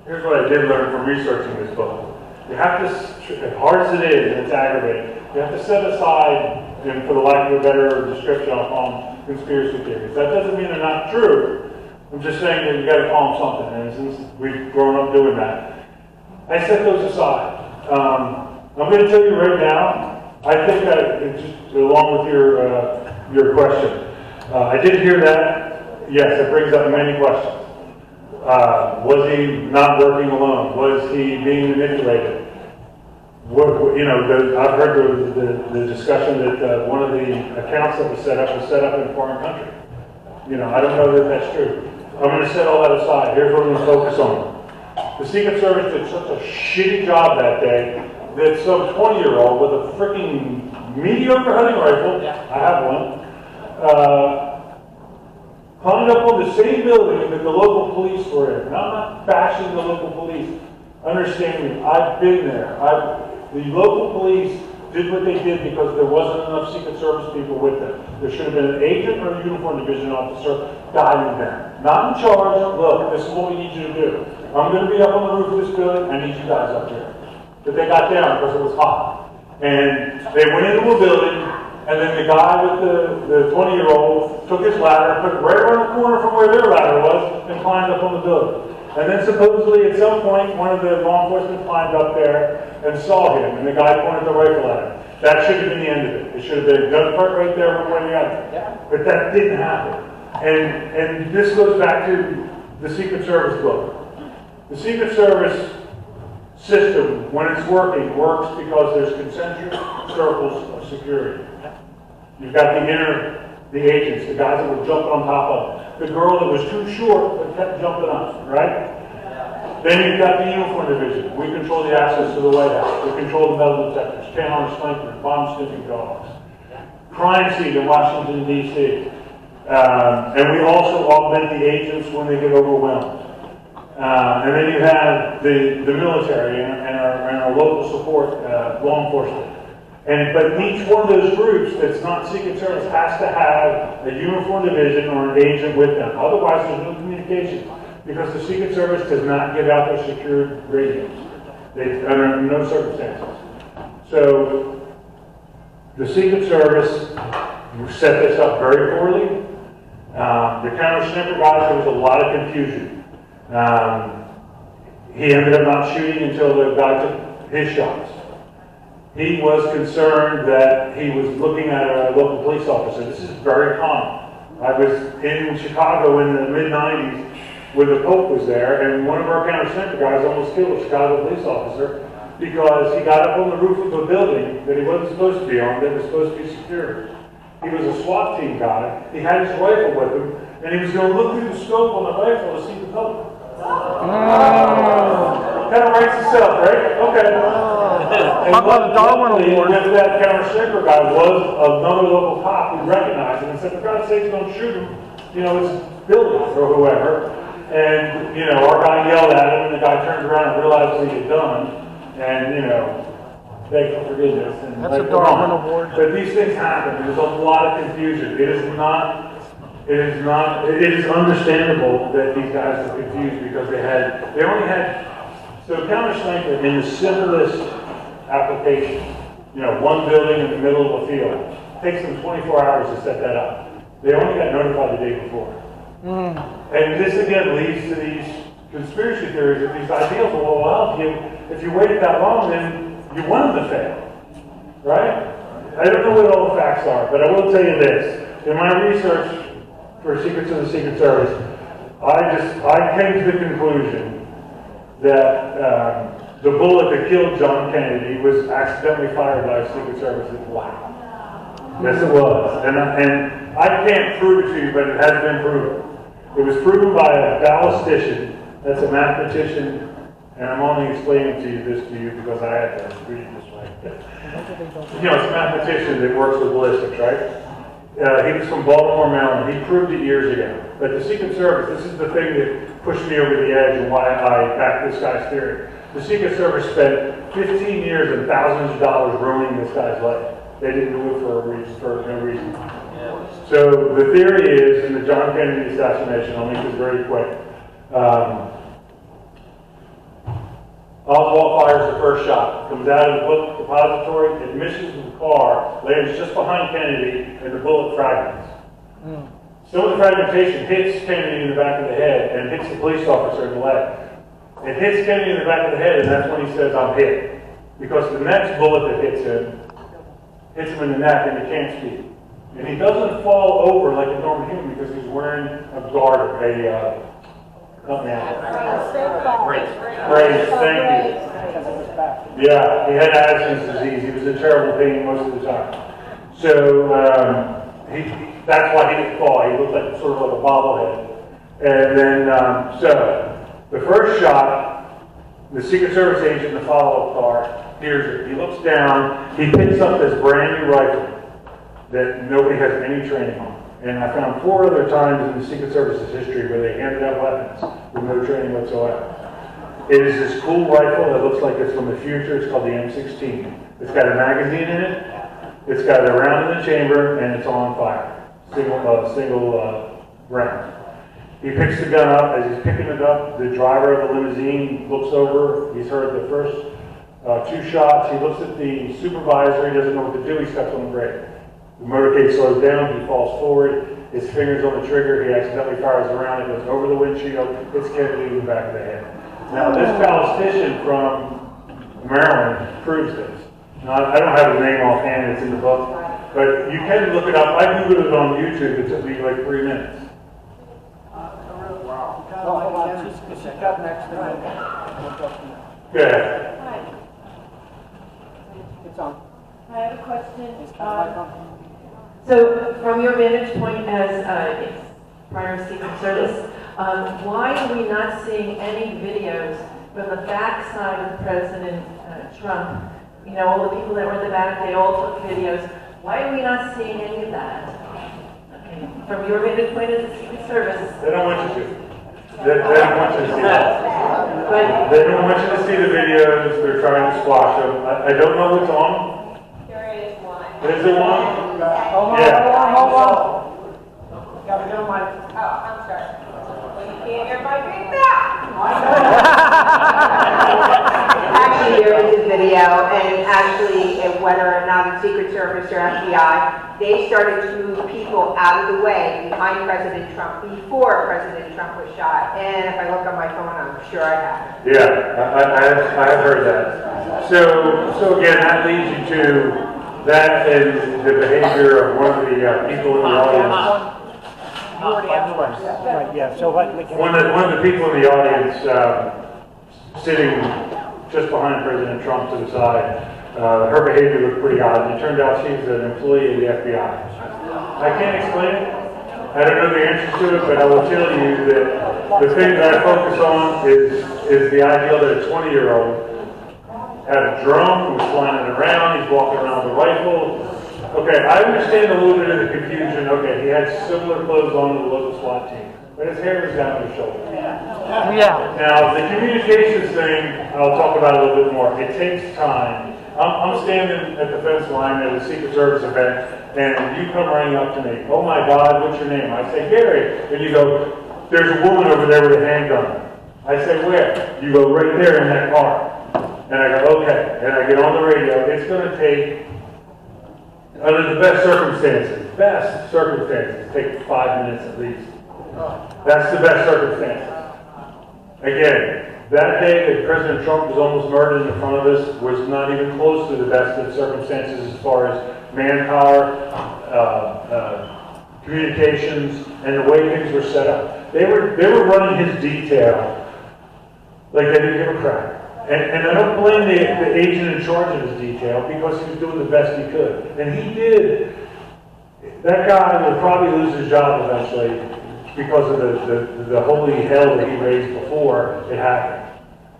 Here's what I did learn from researching this book. You have to, as hard as it is, and it's aggravating, you have to set aside, and for the lack of a better description, I'll call them conspiracy theories. That doesn't mean they're not true. I'm just saying that you got to call them something, and since we've grown up doing that. I set those aside. I'm going to tell you right now, I think that, just along with your question, I did hear that. Yes, it brings up many questions. Was he not working alone? Was he being manipulated? I've heard the discussion that one of the accounts that was set up in a foreign country. I don't know that that's true. I'm going to set all that aside. Here's what I'm going to focus on. The Secret Service did such a shitty job that day that some 20-year-old with a freaking mediocre hunting rifle, I have one, climbed up on the same building that the local police were in. And I'm not bashing the local police. Understand me, I've been there. The local police did what they did because there wasn't enough Secret Service people with them. There should have been an agent or a uniform division officer guiding them. Not in charge. Look, this is what we need you to do. I'm going to be up on the roof of this building. I need you guys up here. But they got down because it was hot. And they went into a building, and then the guy with the 20-year-old took his ladder, put it right around the corner from where their ladder was, and climbed up on the building. And then supposedly at some point, one of the law enforcement climbed up there and saw him, and the guy pointed the rifle at him. That should have been the end of it. It should have been a gun part right there, one way or the other. But that didn't happen. And this goes back to the Secret Service book. The Secret Service system, when it's working, works because there's concentric circles of security. You've got the agents, the guys that were jumping on top of it. The girl that was too short but kept jumping up, right? Then you've got the uniform division. We control the access to the White House. We control the metal detectors, canine snipers, bomb sniffing dogs. Crime scene in Washington, D.C. And we also augment the agents when they get overwhelmed. And then you have the military and our local support, law enforcement. But each one of those groups that's not Secret Service has to have a uniform division or an agent with them. Otherwise, there's no communication. Because the Secret Service does not give out their secured radios. Under no circumstances. So, the Secret Service set this up very poorly. The counter-sniffer guys, there was a lot of confusion. He ended up not shooting until the guy took his shots. He was concerned that he was looking at a local police officer. This is very common. I was in Chicago in the mid-90s, when the Pope was there, and one of our counter-center guys almost killed a Chicago police officer because he got up on the roof of a building that he wasn't supposed to be on, that was supposed to be secure. He was a SWAT team guy. He had his rifle with him, and he was going to look through the scope on the rifle to see the Pope. Kind of writes itself, right? Okay. And luckily, with that counter-center guy was another local cop who recognized him and said, for God's sake, don't shoot him. You know, it's Billy or whoever. And, you know, our guy yelled at him, and the guy turned around and realized what he had done. And, you know, begged for forgiveness. And that's a Darwin Award. But these things happen. There's a lot of confusion. It is understandable that these guys are confused because they only had, so counter-sniper in the simplest application, you know, one building in the middle of a field, takes them 24 hours to set that up. They only got notified the day before. And this again leads to these conspiracy theories and these ideals. Well, if you waited that long, then you want them to fail, right? I don't know what all the facts are, but I will tell you this. In my research for Secrets of the Secret Service, I came to the conclusion that the bullet that killed John Kennedy was accidentally fired by a Secret Service in black. Yes, it was. And I can't prove it to you, but it has been proven. It was proven by a ballistician, that's a mathematician, and I'm only explaining to you because I had to read it this way. You know, it's a mathematician that works with ballistics, right? He was from Baltimore, Maryland. He proved it years ago. But the Secret Service, this is the thing that pushed me over the edge and why I backed this guy's theory. The Secret Service spent 15 years and thousands of dollars ruining this guy's life. They didn't do it for no reason. So the theory is, in the John Kennedy assassination, I'll make this very quick. Oswald fires the first shot, comes out of the book depository, it misses the car, lands just behind Kennedy, and the bullet fragments. Some of the fragmentation hits Kennedy in the back of the head and hits the police officer in the leg. It hits Kennedy in the back of the head, and that's when he says, I'm hit. Because the next bullet that hits him in the neck, and he can't speak. And he doesn't fall over like a normal human because he's wearing a garter, help me out. Brace, thank you. Yeah, he had Addison's disease. He was in terrible pain most of the time. So that's why he didn't fall. He looked like sort of like a bobblehead. And then, so the first shot, the Secret Service agent in the follow-up car hears it. He looks down. He picks up this brand new rifle that nobody has any training on. And I found 4 other times in the Secret Service's history where they handed out weapons with no training whatsoever. It is this cool rifle that looks like it's from the future. It's called the M16. It's got a magazine in it. It's got a round in the chamber, and it's on fire. Single round. He picks the gun up. As he's picking it up, the driver of the limousine looks over. He's heard the first 2 shots. He looks at the supervisor. He doesn't know what to do. He steps on the brake. The motorcade slows down, he falls forward, his finger's on the trigger, he accidentally fires the round, it goes over the windshield, hits Kennedy in the back of the head. Now this ballistician from Maryland proves this. Now I don't have his name offhand, it's in the book, but you can look it up. I Googled it on YouTube, it took me like 3 minutes. Hold on, she's got next to me. Yeah. It's on. I have a question. It's So, from your vantage point as prior Secret Service, why are we not seeing any videos from the backside of President Trump? You know, all the people that were in the back, they all took videos. Why are we not seeing any of that? Okay. From your vantage point as a Secret Service. They don't want you to. They don't want you to see that. They don't want you to see the videos. They're trying to squash them. I don't know what's on. Is there one? Hold on. Gotta get on my. Oh, I'm sorry. Well, you can't hear my feedback. Actually, there is a video, and actually, whether or not it's Secret Service or FBI, they started to move people out of the way behind President Trump before President Trump was shot. And if I look on my phone, I'm sure I have it. Yeah, I have heard that. So again, that leads you to that and the behavior of one of the people in the audience. Right, yeah, so what? One of the people in the audience, sitting just behind President Trump to the side, her behavior looked pretty odd, and it turned out she's an employee of the FBI. I can't explain it. I don't know the answer to it, but I will tell you that the thing that I focus on is the idea that a 20-year-old had a drone, was flying it around, he's walking around with a rifle. Okay, I understand a little bit of the confusion. Okay, he had similar clothes on to the local SWAT team, but his hair was down his shoulder. Yeah. Now, the communications thing, I'll talk about a little bit more. It takes time. I'm standing at the fence line at a Secret Service event, and you come running up to me. Oh my God, what's your name? I say, Gary. And you go, there's a woman over there with a handgun. I say, where? You go, right there in that car. And I go, okay. And I get on the radio. It's going to take, under the best circumstances, take 5 minutes at least. That's the best circumstances. Again, that day that President Trump was almost murdered in front of us was not even close to the best of circumstances as far as manpower, communications, and the way things were set up. They were running his detail like they didn't give a crap. And I don't blame the agent in charge of his detail because he was doing the best he could. And he did. That guy will probably lose his job eventually because of the holy hell that he raised before it happened.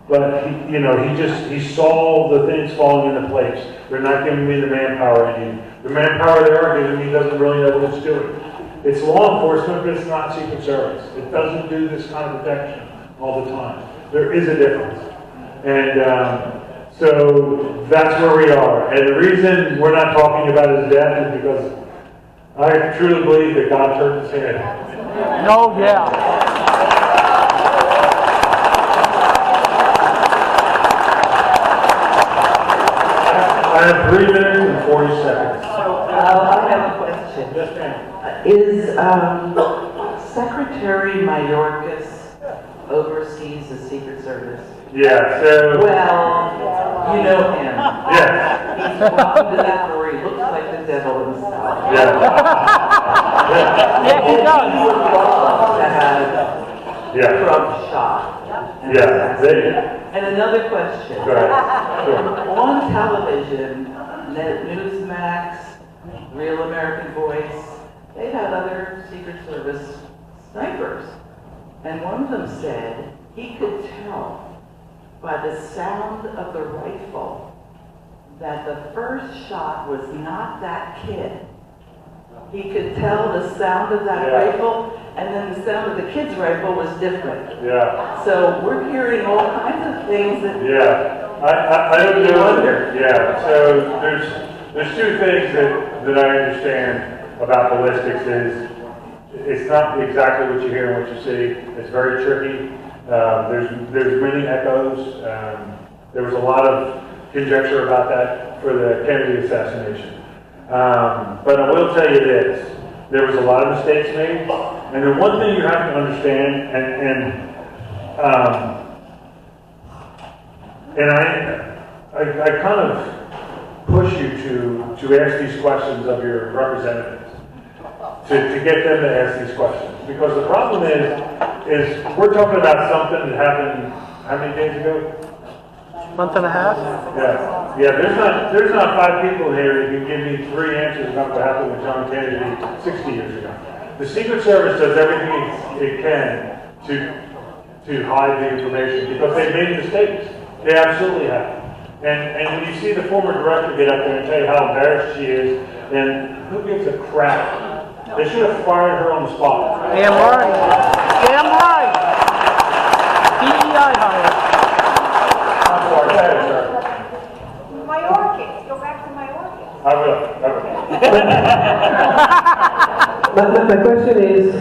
But he saw the things falling into place. They're not giving me the manpower I need. The manpower they are giving me doesn't really know what it's doing. It's law enforcement, but it's not Secret Service. It doesn't do this kind of protection all the time. There is a difference. And so that's where we are. And the reason we're not talking about his death is because I truly believe that God turned his head. Oh, yeah. I have 3 minutes and 40 seconds. I have a question. Yes, ma'am. Is Secretary Mayorkas oversees the Secret Service? Yeah, so... Well, you know him. Yes. He's walking to that door, he looks like the devil himself. Yeah. Yeah, he does. He would love to have Trump shot. Yeah. And another question. Go ahead. Sure. On television, Newsmax, Real American Voice, they had other Secret Service snipers. And one of them said he could tell by the sound of the rifle that the first shot was not that kid. He could tell the sound of that rifle, and then the sound of the kid's rifle was different. Yeah. So we're hearing all kinds of things that... Yeah. I don't know. Yeah. So there's two things that I understand about ballistics is it's not exactly what you hear and what you see. It's very tricky. There's many echoes. There was a lot of conjecture about that for the Kennedy assassination. But I will tell you this. There was a lot of mistakes made. And the one thing you have to understand, and I kind of push you to ask these questions of your representatives. To get them to ask these questions. Because the problem is we're talking about something that happened how many days ago? Month and a half? Yeah. There's not 5 people here that can give me 3 answers about what happened with John Kennedy 60 years ago. The Secret Service does everything it can to hide the information because they've made mistakes. They absolutely have. And when you see the former director get up there and tell you how embarrassed she is, then who gives a crap? They should have fired her on the spot. Damn right. Damn right. DEI hire. I'm sorry. Go ahead, sir. Mayorkas. Go back to Mayorkas. I will. My question is,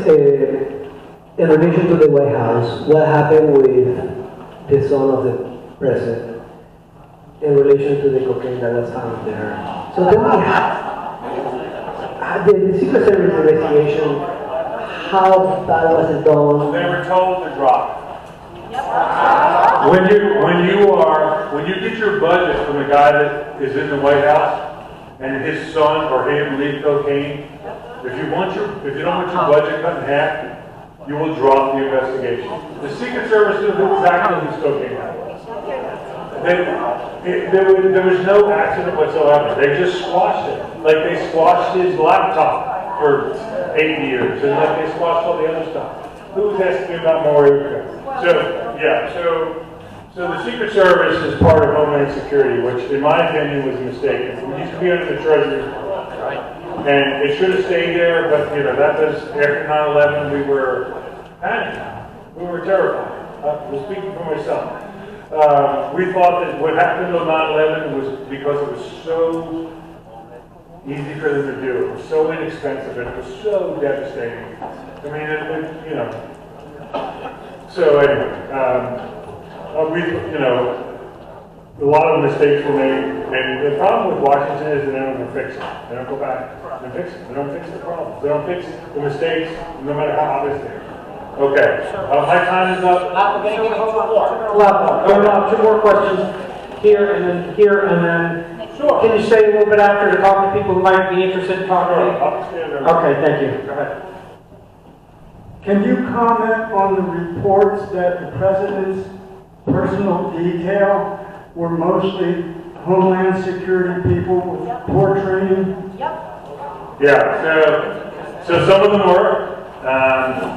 in relation to the White House, what happened with the son of the president in relation to the cocaine that was found there? So then we have the Secret Service investigation, how that was it done? They were told to drop. When you get your budget from a guy that is in the White House and his son or him leave cocaine, If you don't want your budget cut in half, you will drop the investigation. The Secret Service knew exactly whose cocaine that was. There was no accident whatsoever. They just squashed it. Like they squashed his laptop for 8 years, and like they squashed all the other stuff. Who was asking me about Mario? So the Secret Service is part of Homeland Security, which in my opinion was a mistake. It used to be under the Treasury. And it should have stayed there, but that was after 9/11. We were panicked. We were terrified. I'm speaking for myself. We thought that what happened on 9/11 was because it was so easy for them to do. It was so inexpensive and it was so devastating. I mean, So anyway, a lot of mistakes were made, and the problem with Washington is they don't fix it. They don't go back and fix it. They don't fix the problems. They don't fix the mistakes, no matter how obvious they are. Okay, my time is up. Two more questions here, and then. Sure. Can you stay a little bit after to talk to people who might be interested in talking to you? Okay, thank you. Go ahead. Can you comment on the reports that the president's personal detail were mostly Homeland Security people with poor training? Yeah, so some of them were.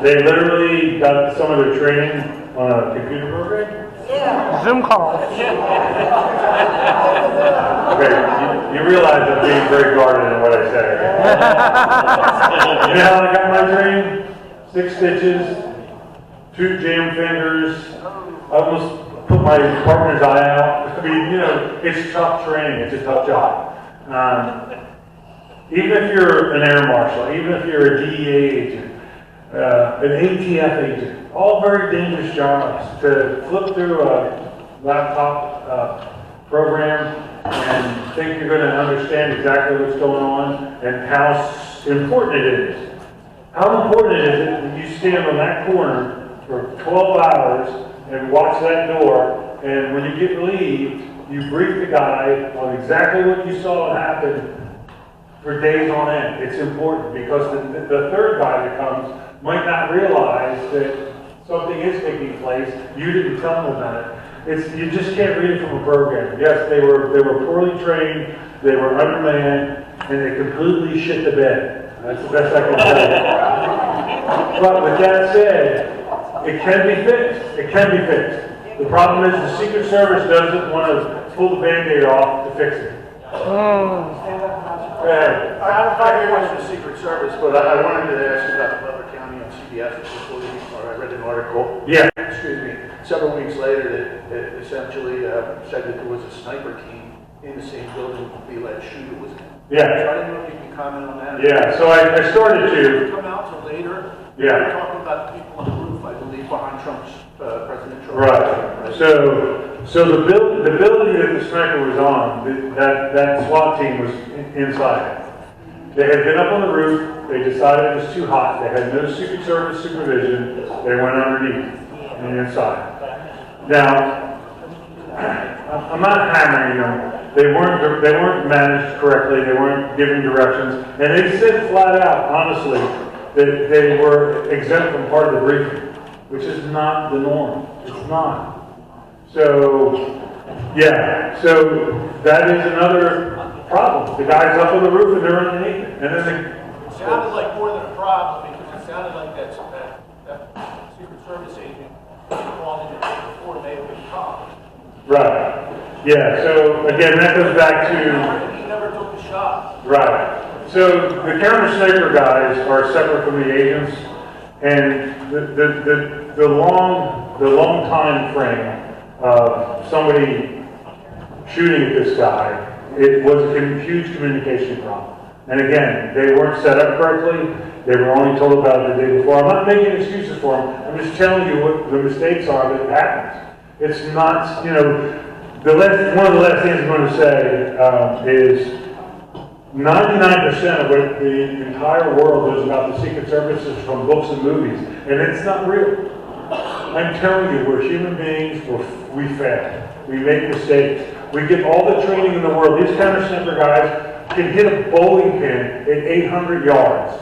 They literally got some of their training on a computer program. Zoom call. Okay, you realize I'm being very guarded in what I say. You know how I got my training? 6 stitches, 2 jam fingers. I almost put my partner's eye out. I mean, it's tough training. It's a tough job. Even if you're an air marshal, even if you're a DEA agent, an ATF agent, all very dangerous jobs. To flip through a laptop program and think you're going to understand exactly what's going on and how important it is. How important is it that you stand on that corner for 12 hours and watch that door, and when you get relieved, you brief the guy on exactly what you saw happen for days on end. It's important because the third guy that comes might not realize that something is taking place. You didn't tell them about it. You just can't read it from a program. Yes, they were poorly trained, they were undermanned, and they completely shit the bed. That's the best I can tell you. But with that said, it can be fixed. It can be fixed. The problem is the Secret Service doesn't want to pull the Band-Aid off to fix it. I don't know the Secret Service, but I wanted to ask about Butler County on CBS before I read an article. Yeah. Excuse me. Several weeks later, it essentially said that there was a sniper team in the same building the alleged shooter was in. Yeah. So I didn't know if you could comment on that. Yeah. So I started to. It didn't come out till later. Yeah. We were talking about the people on the roof, I believe, behind President Trump. Right. So the building that the sniper was on, that SWAT team was inside. They had been up on the roof. They decided it was too hot. They had no Secret Service supervision. They went underneath and inside. Now, I'm not hammering them. They weren't managed correctly. They weren't given directions, and they said flat out, honestly, that they were exempt from part of the briefing, which is not the norm. It's not. So, yeah. So that is another problem. The guy's up on the roof and they're underneath it, and then It sounded like more than a problem because it sounded like that Secret Service agent called in before they would come. Right. Yeah, so again, that goes back to... He never took the shot. Right. So the counter sniper guys are separate from the agents, and the long time frame of somebody shooting at this guy, it was a huge communication problem. And again, they weren't set up correctly. They were only told about it the day before. I'm not making excuses for them. I'm just telling you what the mistakes are that happens. It's not, one of the last things I'm going to say is 99% of what the entire world knows about the Secret Service is from books and movies, and it's not real. I'm telling you, we're human beings, we fail. We make mistakes. We get all the training in the world. These counter sniper guys can hit a bowling pin at 800 yards.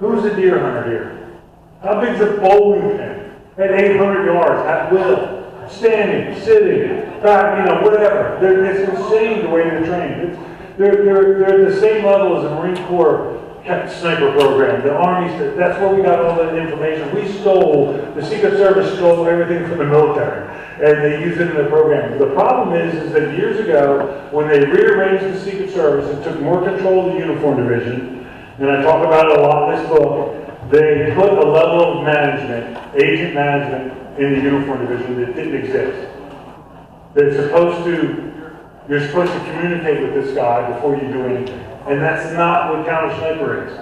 Who's a deer hunter here? How big's a bowling pin? At 800 yards, at will, standing, sitting, back, whatever. It's insane the way they're trained. They're at the same level as the Marine Corps sniper program, the Army. That's where we got all the information. The Secret Service stole everything from the military, and they used it in the program. The problem is that years ago, when they rearranged the Secret Service and took more control of the Uniform Division, and I talk about it a lot in this book, they put a level of management, agent management, in the Uniform Division that didn't exist. You're supposed to communicate with this guy before you do anything. And that's not what counter sniper is.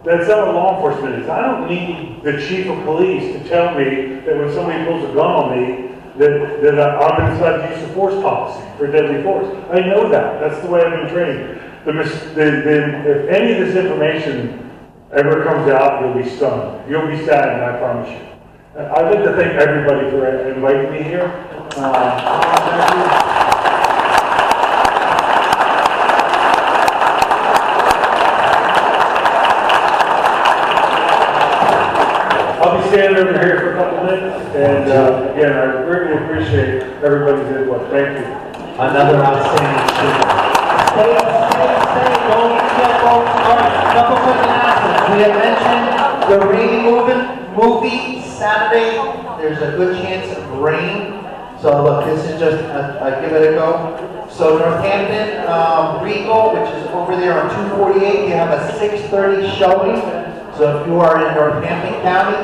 That's not what law enforcement is. I don't need the chief of police to tell me that when somebody pulls a gun on me, that I'm inside the use of force policy for deadly force. I know that. That's the way I've been trained. If any of this information ever comes out, you'll be stunned. You'll be saddened, I promise you. I'd like to thank everybody for inviting me here. I'll be standing over here for a couple minutes, and again, I greatly appreciate everybody's input. Thank you. Another outstanding student. Stay, don't forget, folks. All right, a couple quick announcements. We have mentioned the rain movie Saturday. There's a good chance of rain. So look, this is just give it a go. So Northampton, Rico, which is over there on 248, they have a 6:30 showing. So if you are in Northampton County,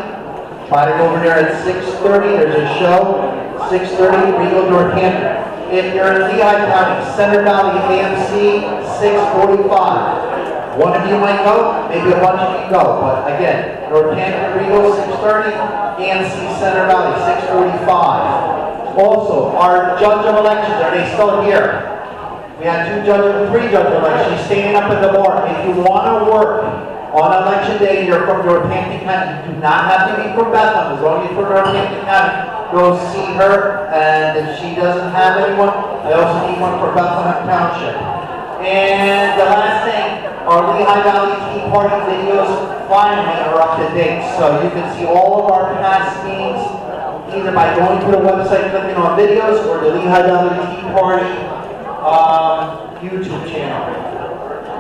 try to go over there at 6:30. There's a show, 6:30, Rico, Northampton. If you're in Lehigh County, Center Valley AMC, 6:45. One of you might go, maybe a bunch of you go. But again, Northampton, Rico, 6:30, AMC, Center Valley, 6:45. Also, our judge of elections, are they still here? We had three judge elections standing up in the bar. If you want to work on election day and you're from Northampton County, you do not have to be from Bethlehem. As long as you're from Northampton County, go see her. And if she doesn't have anyone, I also need one for Bethlehem Township. And the last thing, our Lehigh Valley Tea Party videos finally are up to date. So you can see all of our past meetings either by going to the website, clicking on videos, or the Lehigh Valley Tea Party YouTube channel.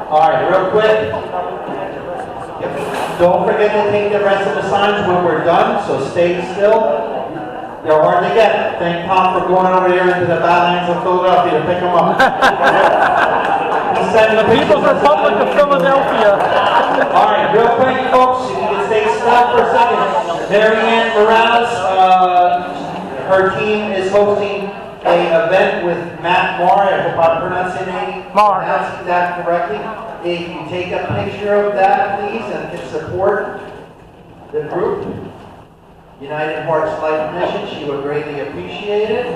All right, real quick. Don't forget to take the rest of the signs when we're done, so stay still. They're hard to get. Thank Tom for going over there into the Badlands of Philadelphia to pick them up. The People's Republic of Philadelphia. All right, real quick, folks, if you can stay still for a second. Mary Ann Morales, her team is hosting an event with Matt Marr. I hope I'm pronouncing that correctly. If you take a picture of that, please, and can support the group, United Hearts Life Mission, she would greatly appreciate it.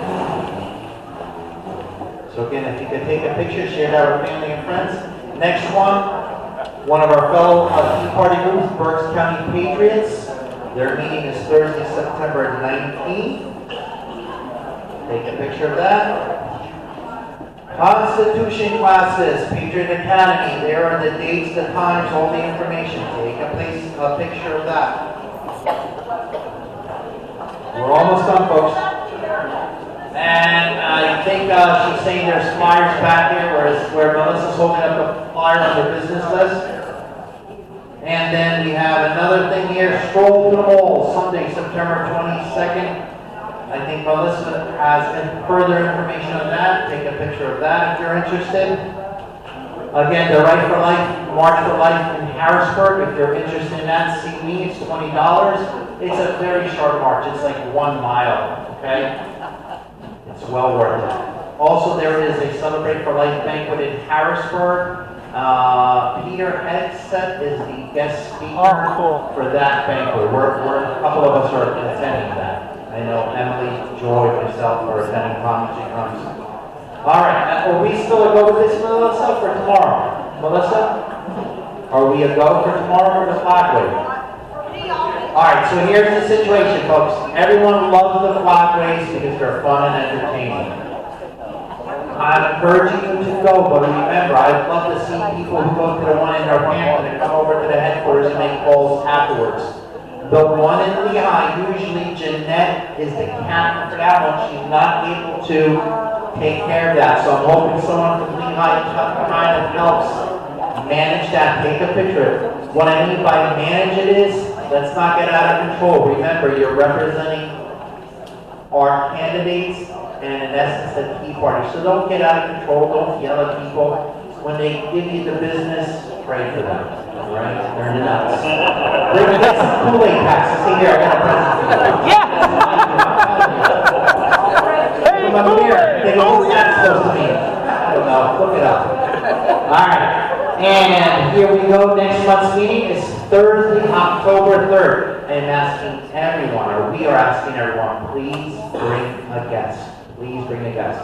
So again, if you could take a picture, share that with family and friends. Next one of our fellow Tea Party groups, Berks County Patriots. Their meeting is Thursday, September 19th. Take a picture of that. Constitution classes, Patriot Academy. There are the dates, the times, all the information. Take a picture of that. We're almost done, folks. And I think she's saying there's flyers back here, where Melissa's holding up a flyer on the business list. And then we have another thing here, stroll to the mall, Sunday, September 22nd. I think Melissa has further information on that. Take a picture of that if you're interested. Again, the Right for Life, March for Life in Harrisburg. If you're interested in that, see me. It's $20. It's a very short march. It's like 1 mile, okay? It's well worth it. Also, there is a Celebrate for Life banquet in Harrisburg. Peter Hegseth is the guest speaker for that banquet. A couple of us are attending that. I know Emily, Joy, myself are attending. Tom, she comes. All right, are we still a go with this, Melissa, for tomorrow? Melissa, are we a go for tomorrow for the flag wave? All right, so here's the situation, folks. Everyone loves the flag waves because they're fun and entertaining. I'm encouraging you to go, but remember, I'd love to see people who go to the one in Northampton and come over to the headquarters and make calls afterwards. The one in Lehigh, usually Jeanette is the captain for that one. She's not able to take care of that. So I'm hoping someone from Lehigh kind of helps manage that. Take a picture. What I mean by manage it is, let's not get out of control. Remember, you're representing our candidates and in essence the Tea Party. So don't get out of control. Don't yell at people. When they give you the business, pray for them. Right? They're nuts. Get some Kool-Aid packs. See here, I got a present for you. Yeah! Come up here. They go, what's that supposed to mean? I don't know. Look it up. Alright. And here we go. Next month's meeting is Thursday, October 3rd. I am asking everyone, or we are asking everyone, please bring a guest. Please bring a guest.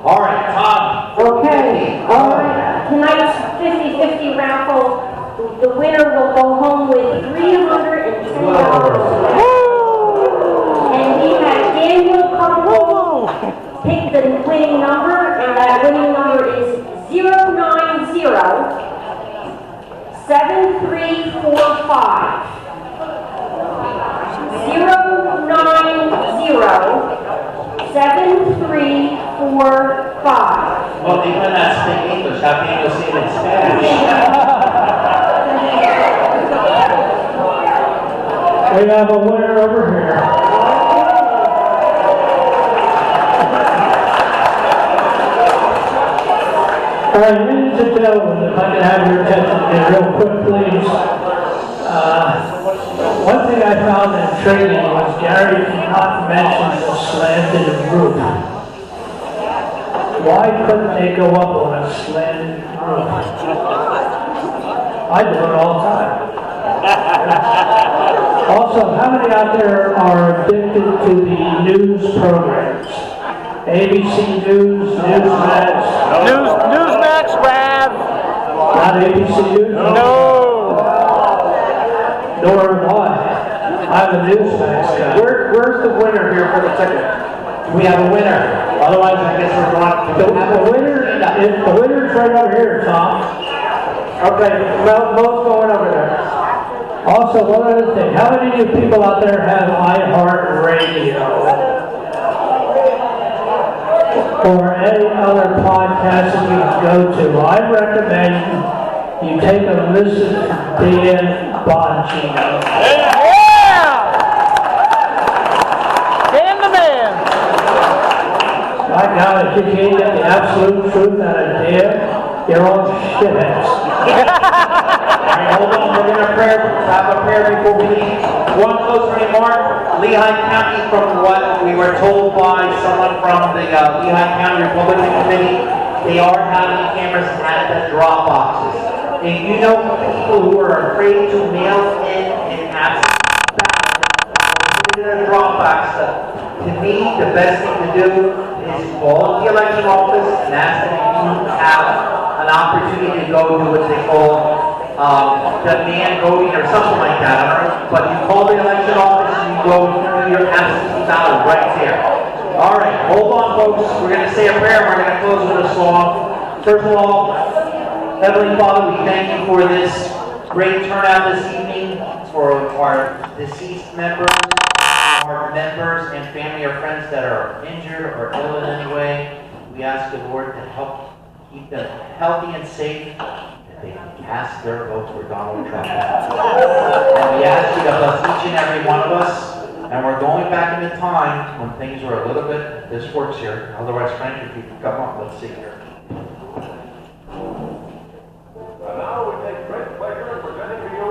All right, Tom. Okay. All right. Tonight's 50-50 raffle, the winner will go home with $310. And we had Daniel Couple pick the winning number, and that winning number is 090 7345. 090-7345. Well, they might not speak English. How can you say it in Spanish? We have a winner over here. All right, ladies and gentlemen, if I can have your attention here real quick, please. One thing I found intriguing was Gary did not mention the slanted roof. Why couldn't they go up on a slanted roof? I do it all the time. Also, how many out there are addicted to the news programs? ABC News, Newsmax. Newsmax, Rav. Not ABC News? No. Nor am I. I'm a Newsmax guy. Where's the winner here for the ticket? We have a winner. Otherwise, I guess we're going The winner's right over here, Tom. Okay, Mo's going over there. Also, one other thing. How many of you people out there have iHeartRadio? Or any other podcast that you can go to? I recommend you take a listen to Dan Bongino. Yeah! Dan the man. My God, if you can't get the absolute truth out of Dan, you're all shitheads. Hold on, we're going to have a prayer before we leave. One closing remark. Lehigh County, from what we were told by someone from the Lehigh County Republican Committee, they are having cameras at the drop boxes. If you know people who are afraid to mail in an absentee ballot, put it in a drop box, to me, the best thing to do is call the election office and ask them if you have an opportunity to go to what they call demand voting or something like that. But you call the election office and you go through your absentee ballot right there. All right, hold on, folks. We're going to say a prayer. We're going to close with a song. First of all, Heavenly Father, we thank you for this great turnout this evening, for our deceased members, our members and family or friends that are injured or ill in any way. We ask the Lord to help keep them healthy and safe, that they can cast their vote for Donald Trump. And we ask you to bless each and every one of us. And we're going back into time when things were a little bit, this works here. Otherwise, Frank, if you could come up, let's see here. And now we take great pleasure in presenting to you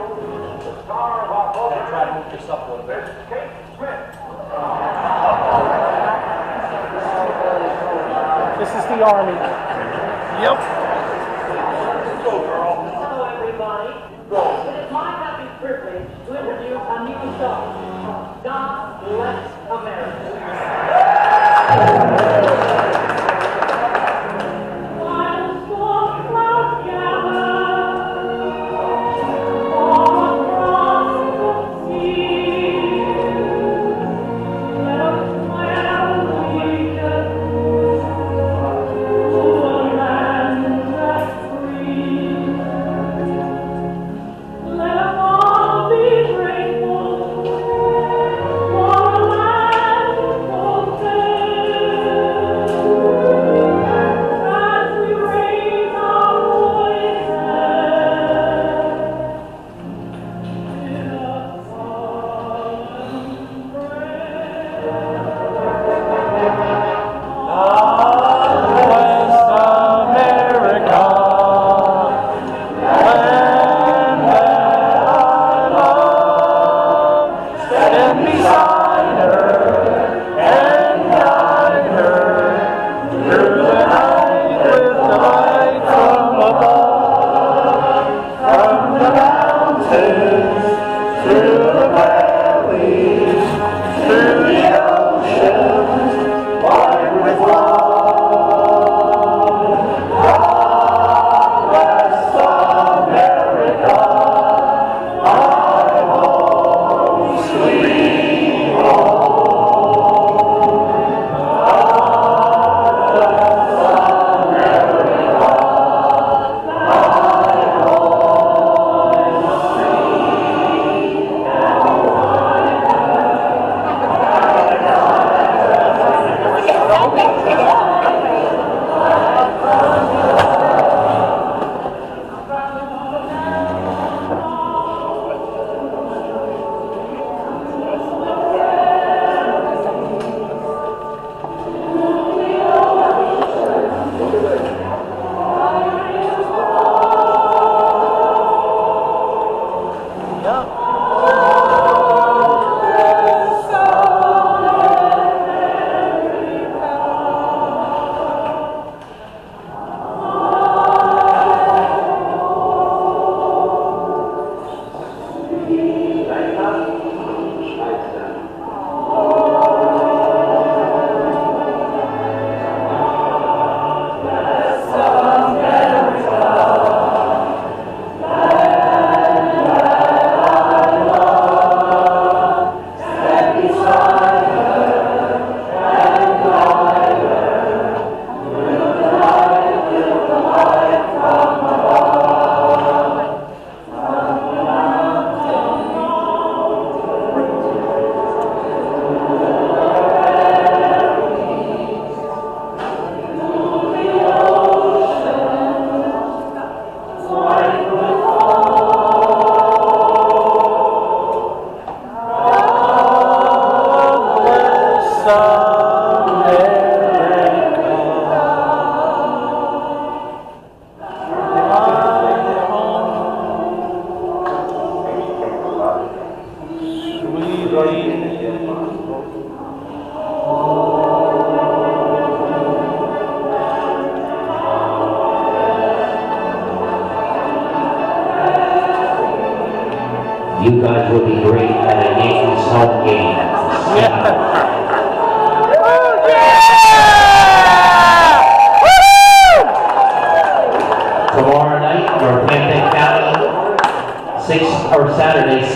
the star of our program. Try to move this up a little bit. Kate Smith. This is the Army. Yep. Go, girl. Hello, everybody. It is my happy privilege to introduce a new song. God Bless America. While storm clouds gather all across the sea, let us swear allegiance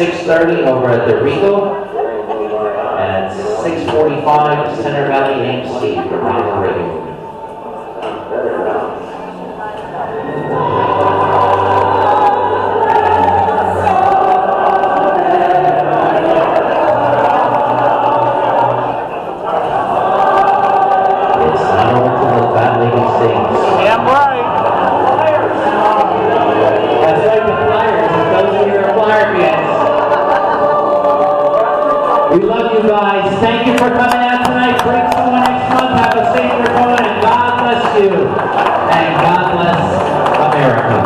6:30 over at the Regal, and at 6:45 Center Valley AMC for Regal Radio. It's not over till the fat lady sings. Damn right. That's right, the Flyers. Those are your Flyer fans. We love you guys. Thank you for coming out tonight. Bring someone next month. Have a safe return, and God bless you. And God bless America.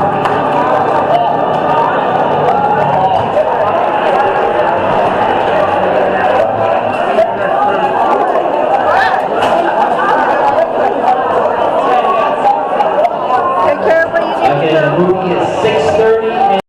Take care, everybody. Again, the movie is 6:30.